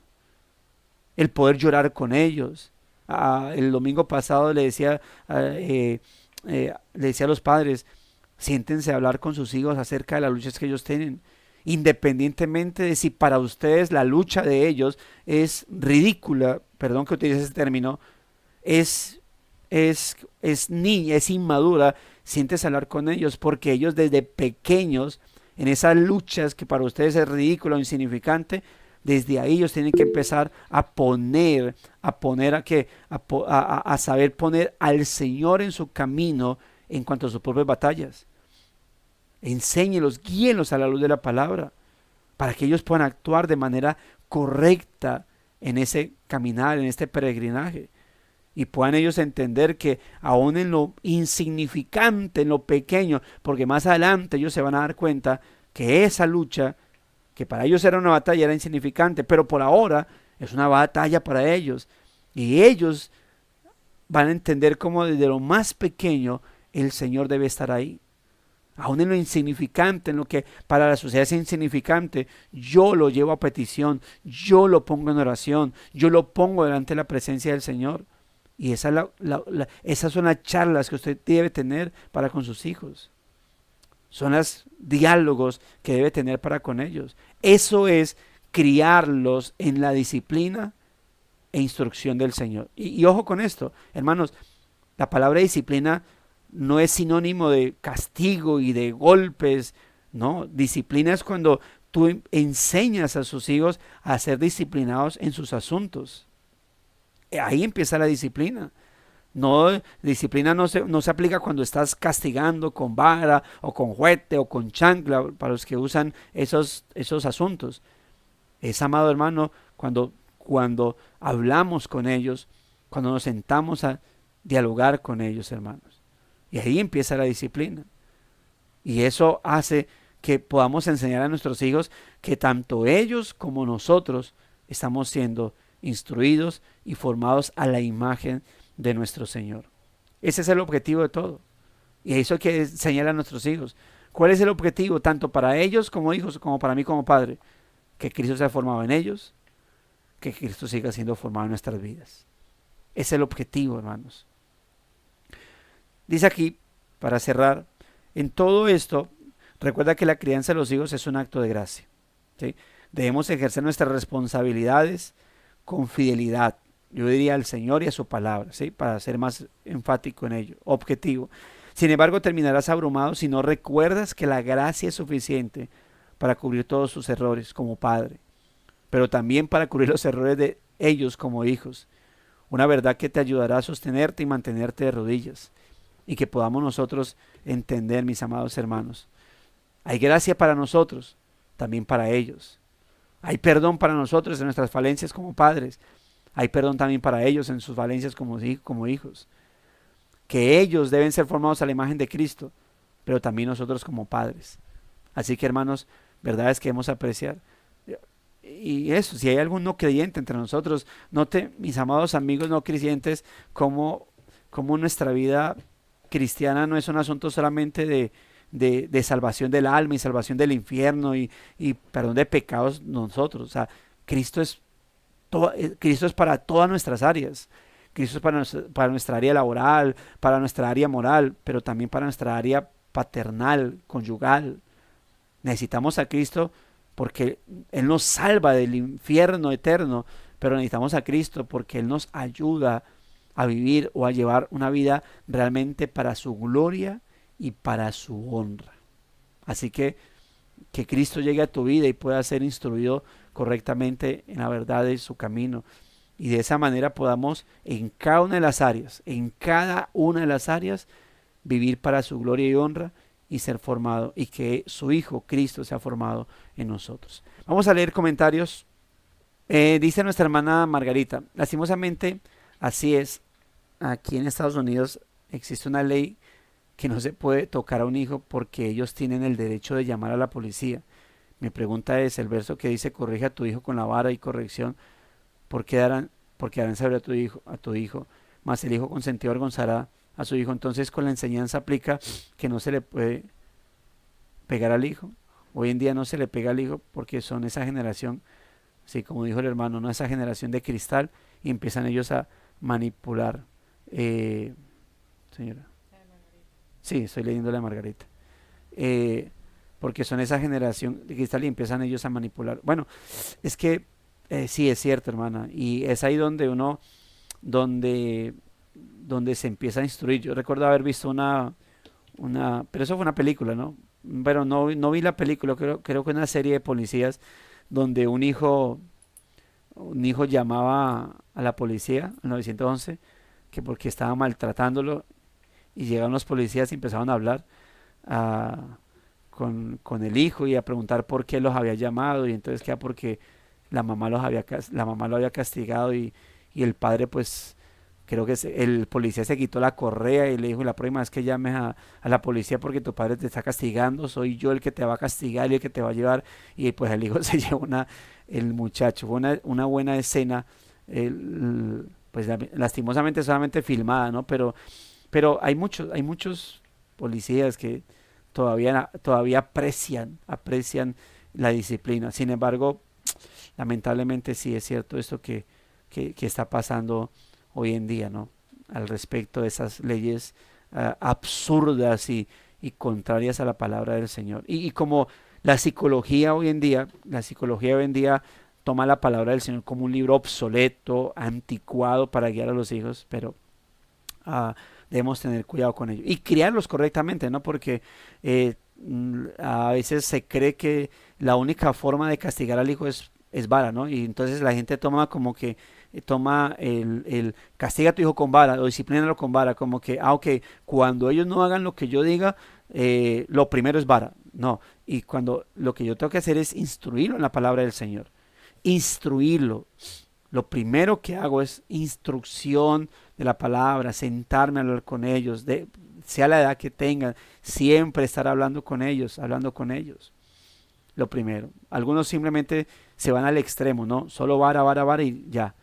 el poder llorar con ellos. El domingo pasado le decía a los padres, siéntense a hablar con sus hijos acerca de las luchas que ellos tienen, independientemente de si para ustedes la lucha de ellos es ridícula, perdón que utilice ese término, es inmadura, siéntese a hablar con ellos, porque ellos desde pequeños, en esas luchas que para ustedes es ridículo o insignificante, desde ahí ellos tienen que empezar a saber poner al Señor en su camino en cuanto a sus propias batallas. Enséñelos, guíenlos a la luz de la palabra, para que ellos puedan actuar de manera correcta en ese caminar, en este peregrinaje. Y puedan ellos entender que aún en lo insignificante, en lo pequeño, porque más adelante ellos se van a dar cuenta que esa lucha, que para ellos era una batalla, era insignificante, pero por ahora es una batalla para ellos. Y ellos van a entender cómo desde lo más pequeño el Señor debe estar ahí. Aún en lo insignificante, en lo que para la sociedad es insignificante, yo lo llevo a petición, yo lo pongo en oración, yo lo pongo delante de la presencia del Señor. Y esas son las charlas que usted debe tener para con sus hijos. Son los diálogos que debe tener para con ellos. Eso es criarlos en la disciplina e instrucción del Señor. Y ojo con esto, hermanos, la palabra disciplina no es sinónimo de castigo y de golpes. No, disciplina es cuando tú enseñas a sus hijos a ser disciplinados en sus asuntos. Ahí empieza la disciplina. No, disciplina no se aplica cuando estás castigando con vara o con juguete o con chancla, para los que usan esos asuntos. Es, amado hermano, cuando hablamos con ellos, cuando nos sentamos a dialogar con ellos, hermanos. Y ahí empieza la disciplina. Y eso hace que podamos enseñar a nuestros hijos que tanto ellos como nosotros estamos siendo instruidos y formados a la imagen de nuestro Señor. Ese es el objetivo de todo. Y eso hay que enseñar a nuestros hijos. ¿Cuál es el objetivo? Tanto para ellos como hijos, como para mí como padre. Que Cristo sea formado en ellos, que Cristo siga siendo formado en nuestras vidas. Ese es el objetivo, hermanos. Dice aquí, para cerrar, en todo esto, recuerda que la crianza de los hijos es un acto de gracia, ¿sí? Debemos ejercer nuestras responsabilidades con fidelidad, yo diría al Señor y a su palabra, ¿sí? Para ser más enfático en ello, objetivo. Sin embargo, terminarás abrumado si no recuerdas que la gracia es suficiente para cubrir todos sus errores como padre, pero también para cubrir los errores de ellos como hijos. Una verdad que te ayudará a sostenerte y mantenerte de rodillas, y que podamos nosotros entender, mis amados hermanos. Hay gracia para nosotros, también para ellos. Hay perdón para nosotros en nuestras falencias como padres. Hay perdón también para ellos en sus falencias como hijos. Que ellos deben ser formados a la imagen de Cristo, pero también nosotros como padres. Así que, hermanos, verdades que debemos apreciar. Y eso, si hay algún no creyente entre nosotros, note, mis amados amigos no creyentes, como nuestra vida cristiana no es un asunto solamente de salvación del alma y salvación del infierno y perdón de pecados nosotros. O sea, Cristo es para todas nuestras áreas. Cristo es para nuestra área laboral, para nuestra área moral, pero también para nuestra área paternal, conyugal. Necesitamos a Cristo porque Él nos salva del infierno eterno, pero necesitamos a Cristo porque Él nos ayuda a vivir o a llevar una vida realmente para su gloria y para su honra. Así que Cristo llegue a tu vida y pueda ser instruido correctamente en la verdad de su camino. Y de esa manera podamos en cada una de las áreas, vivir para su gloria y honra y ser formado, y que su Hijo Cristo sea formado en nosotros. Vamos a leer comentarios. Dice nuestra hermana Margarita, lastimosamente así es. Aquí en Estados Unidos existe una ley que no se puede tocar a un hijo porque ellos tienen el derecho de llamar a la policía. Mi pregunta es, el verso que dice corrige a tu hijo con la vara y corrección, porque darán saber a tu hijo, mas el hijo consentido avergonzará a su hijo. Entonces con la enseñanza aplica que no se le puede pegar al hijo. Hoy en día no se le pega al hijo porque son esa generación, así como dijo el hermano, no, esa generación de cristal, y empiezan ellos a manipular. Señora, sí, estoy leyendo la Margarita. Porque son esa generación de cristal y empiezan ellos a manipular. Bueno, es que sí, es cierto, hermana, y es ahí donde donde se empieza a instruir. Yo recuerdo haber visto pero eso fue una película, ¿no? Pero no vi la película, creo que una serie de policías donde un hijo llamaba a la policía en 911 que porque estaba maltratándolo, y llegaron los policías y empezaron a hablar con el hijo y a preguntar por qué los había llamado, y entonces que era porque la mamá lo había castigado, y el padre, pues creo que el policía se quitó la correa y le dijo, la próxima vez que llames a la policía porque tu padre te está castigando, soy yo el que te va a castigar y el que te va a llevar. Y pues el hijo se llevó el muchacho. Fue una buena escena, pues lastimosamente solamente filmada, ¿no? Pero hay muchos policías que todavía aprecian la disciplina. Sin embargo, lamentablemente sí es cierto esto que está pasando hoy en día, ¿no? al respecto de esas leyes absurdas y contrarias a la palabra del Señor. Y como la psicología hoy en día, toma la palabra del Señor como un libro obsoleto, anticuado para guiar a los hijos, pero uh, debemos tener cuidado con ello y criarlos correctamente, ¿no? Porque a veces se cree que la única forma de castigar al hijo es vara, ¿no? Y entonces la gente toma como que toma el castiga a tu hijo con vara o disciplínalo con vara, como que, ok, cuando ellos no hagan lo que yo diga, lo primero es vara. No, y cuando lo que yo tengo que hacer es instruirlo en la palabra del Señor, instruirlo. Lo primero que hago es instrucción de la palabra, sentarme a hablar con ellos, sea la edad que tengan, siempre estar hablando con ellos. Lo primero. Algunos simplemente se van al extremo, ¿no? Solo vara, vara, vara y ya.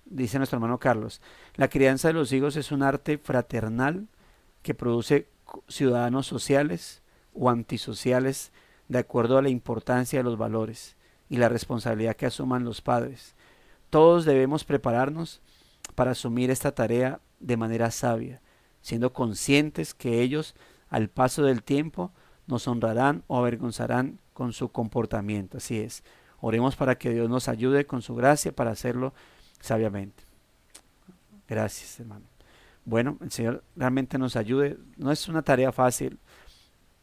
Dice nuestro hermano Carlos, la crianza de los hijos es un arte fraternal que produce ciudadanos sociales o antisociales de acuerdo a la importancia de los valores y la responsabilidad que asuman los padres. Todos debemos prepararnos para asumir esta tarea de manera sabia, siendo conscientes que ellos, al paso del tiempo, nos honrarán o avergonzarán con su comportamiento. Así es. Oremos para que Dios nos ayude con su gracia para hacerlo sabiamente. Gracias, hermano. Bueno, el Señor realmente nos ayude. No es una tarea fácil.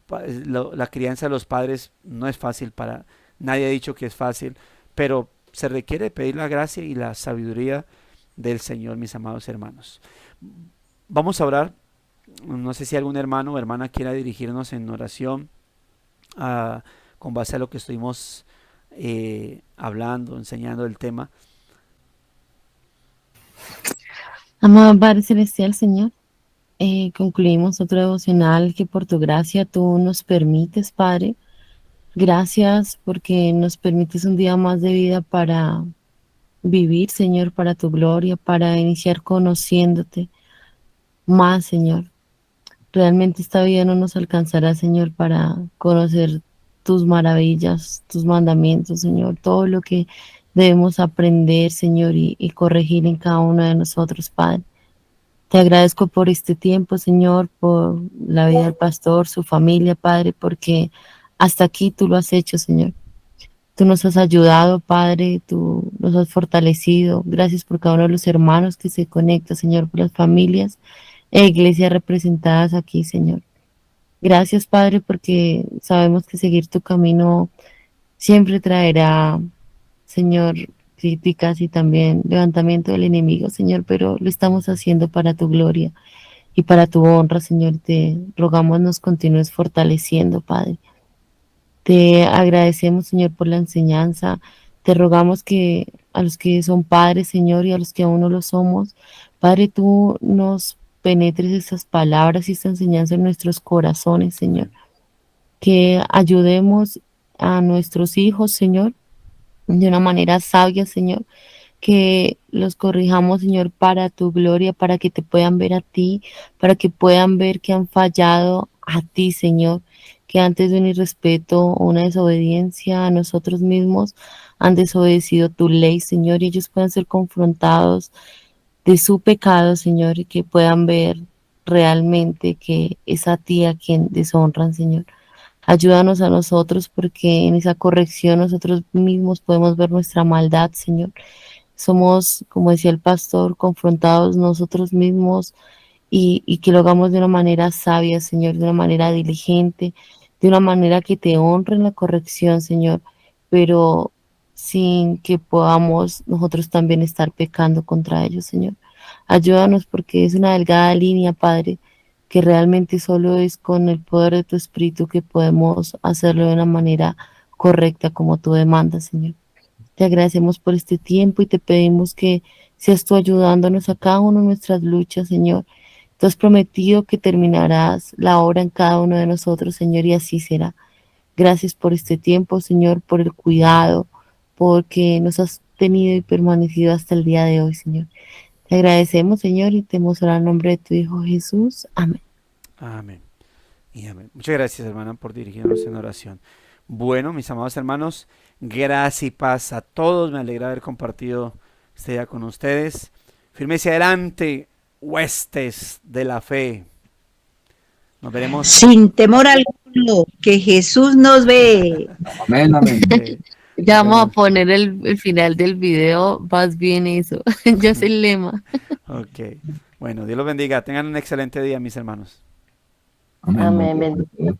La crianza de los padres no es fácil para nadie. Ha dicho que es fácil, pero se requiere pedir la gracia y la sabiduría del Señor, mis amados hermanos. Vamos a orar. No sé si algún hermano o hermana quiera dirigirnos en oración con base a lo que estuvimos hablando, enseñando el tema. Amado Padre Celestial, Señor, concluimos otro devocional que por tu gracia tú nos permites, Padre. Gracias porque nos permites un día más de vida para vivir, Señor, para tu gloria, para iniciar conociéndote más, Señor. Realmente esta vida no nos alcanzará, Señor, para conocer tus maravillas, tus mandamientos, Señor, todo lo que debemos aprender, Señor, y corregir en cada uno de nosotros, Padre. Te agradezco por este tiempo, Señor, por la vida del pastor, su familia, Padre, porque hasta aquí tú lo has hecho, Señor. Tú nos has ayudado, Padre, tú nos has fortalecido. Gracias por cada uno de los hermanos que se conecta, Señor, por las familias e iglesias representadas aquí, Señor. Gracias, Padre, porque sabemos que seguir tu camino siempre traerá, Señor, críticas y también levantamiento del enemigo, Señor, pero lo estamos haciendo para tu gloria y para tu honra, Señor. Te rogamos nos continúes fortaleciendo, Padre. Te agradecemos, Señor, por la enseñanza. Te rogamos que a los que son padres, Señor, y a los que aún no lo somos, Padre, tú nos penetres esas palabras y esta enseñanza en nuestros corazones, Señor. Que ayudemos a nuestros hijos, Señor, de una manera sabia, Señor. Que los corrijamos, Señor, para tu gloria, para que te puedan ver a ti, para que puedan ver que han fallado a ti, Señor, que antes de un irrespeto o una desobediencia a nosotros mismos han desobedecido tu ley, Señor, y ellos puedan ser confrontados de su pecado, Señor, y que puedan ver realmente que es a ti a quien deshonran, Señor. Ayúdanos a nosotros porque en esa corrección nosotros mismos podemos ver nuestra maldad, Señor. Somos, como decía el pastor, confrontados nosotros mismos y que lo hagamos de una manera sabia, Señor, de una manera diligente, de una manera que te honre en la corrección, Señor, pero sin que podamos nosotros también estar pecando contra ellos, Señor. Ayúdanos porque es una delgada línea, Padre, que realmente solo es con el poder de tu Espíritu que podemos hacerlo de una manera correcta como tú demandas, Señor. Te agradecemos por este tiempo y te pedimos que seas tú ayudándonos a cada una de nuestras luchas, Señor. Tú has prometido que terminarás la obra en cada uno de nosotros, Señor, y así será. Gracias por este tiempo, Señor, por el cuidado, porque nos has tenido y permanecido hasta el día de hoy, Señor. Te agradecemos, Señor, y te mostrará el nombre de tu Hijo Jesús. Amén. Amén. Y amén. Muchas gracias, hermana, por dirigirnos en oración. Bueno, mis amados hermanos, gracias y paz a todos. Me alegra haber compartido este día con ustedes. Firme hacia adelante, huestes de la fe. Nos veremos. Sin temor alguno, que Jesús nos ve. Amén, amén. Ya vamos a poner el final del video, vas bien eso. Ya es el lema. Ok. Bueno, Dios los bendiga. Tengan un excelente día, mis hermanos. Amén. Amén. Bendiciones.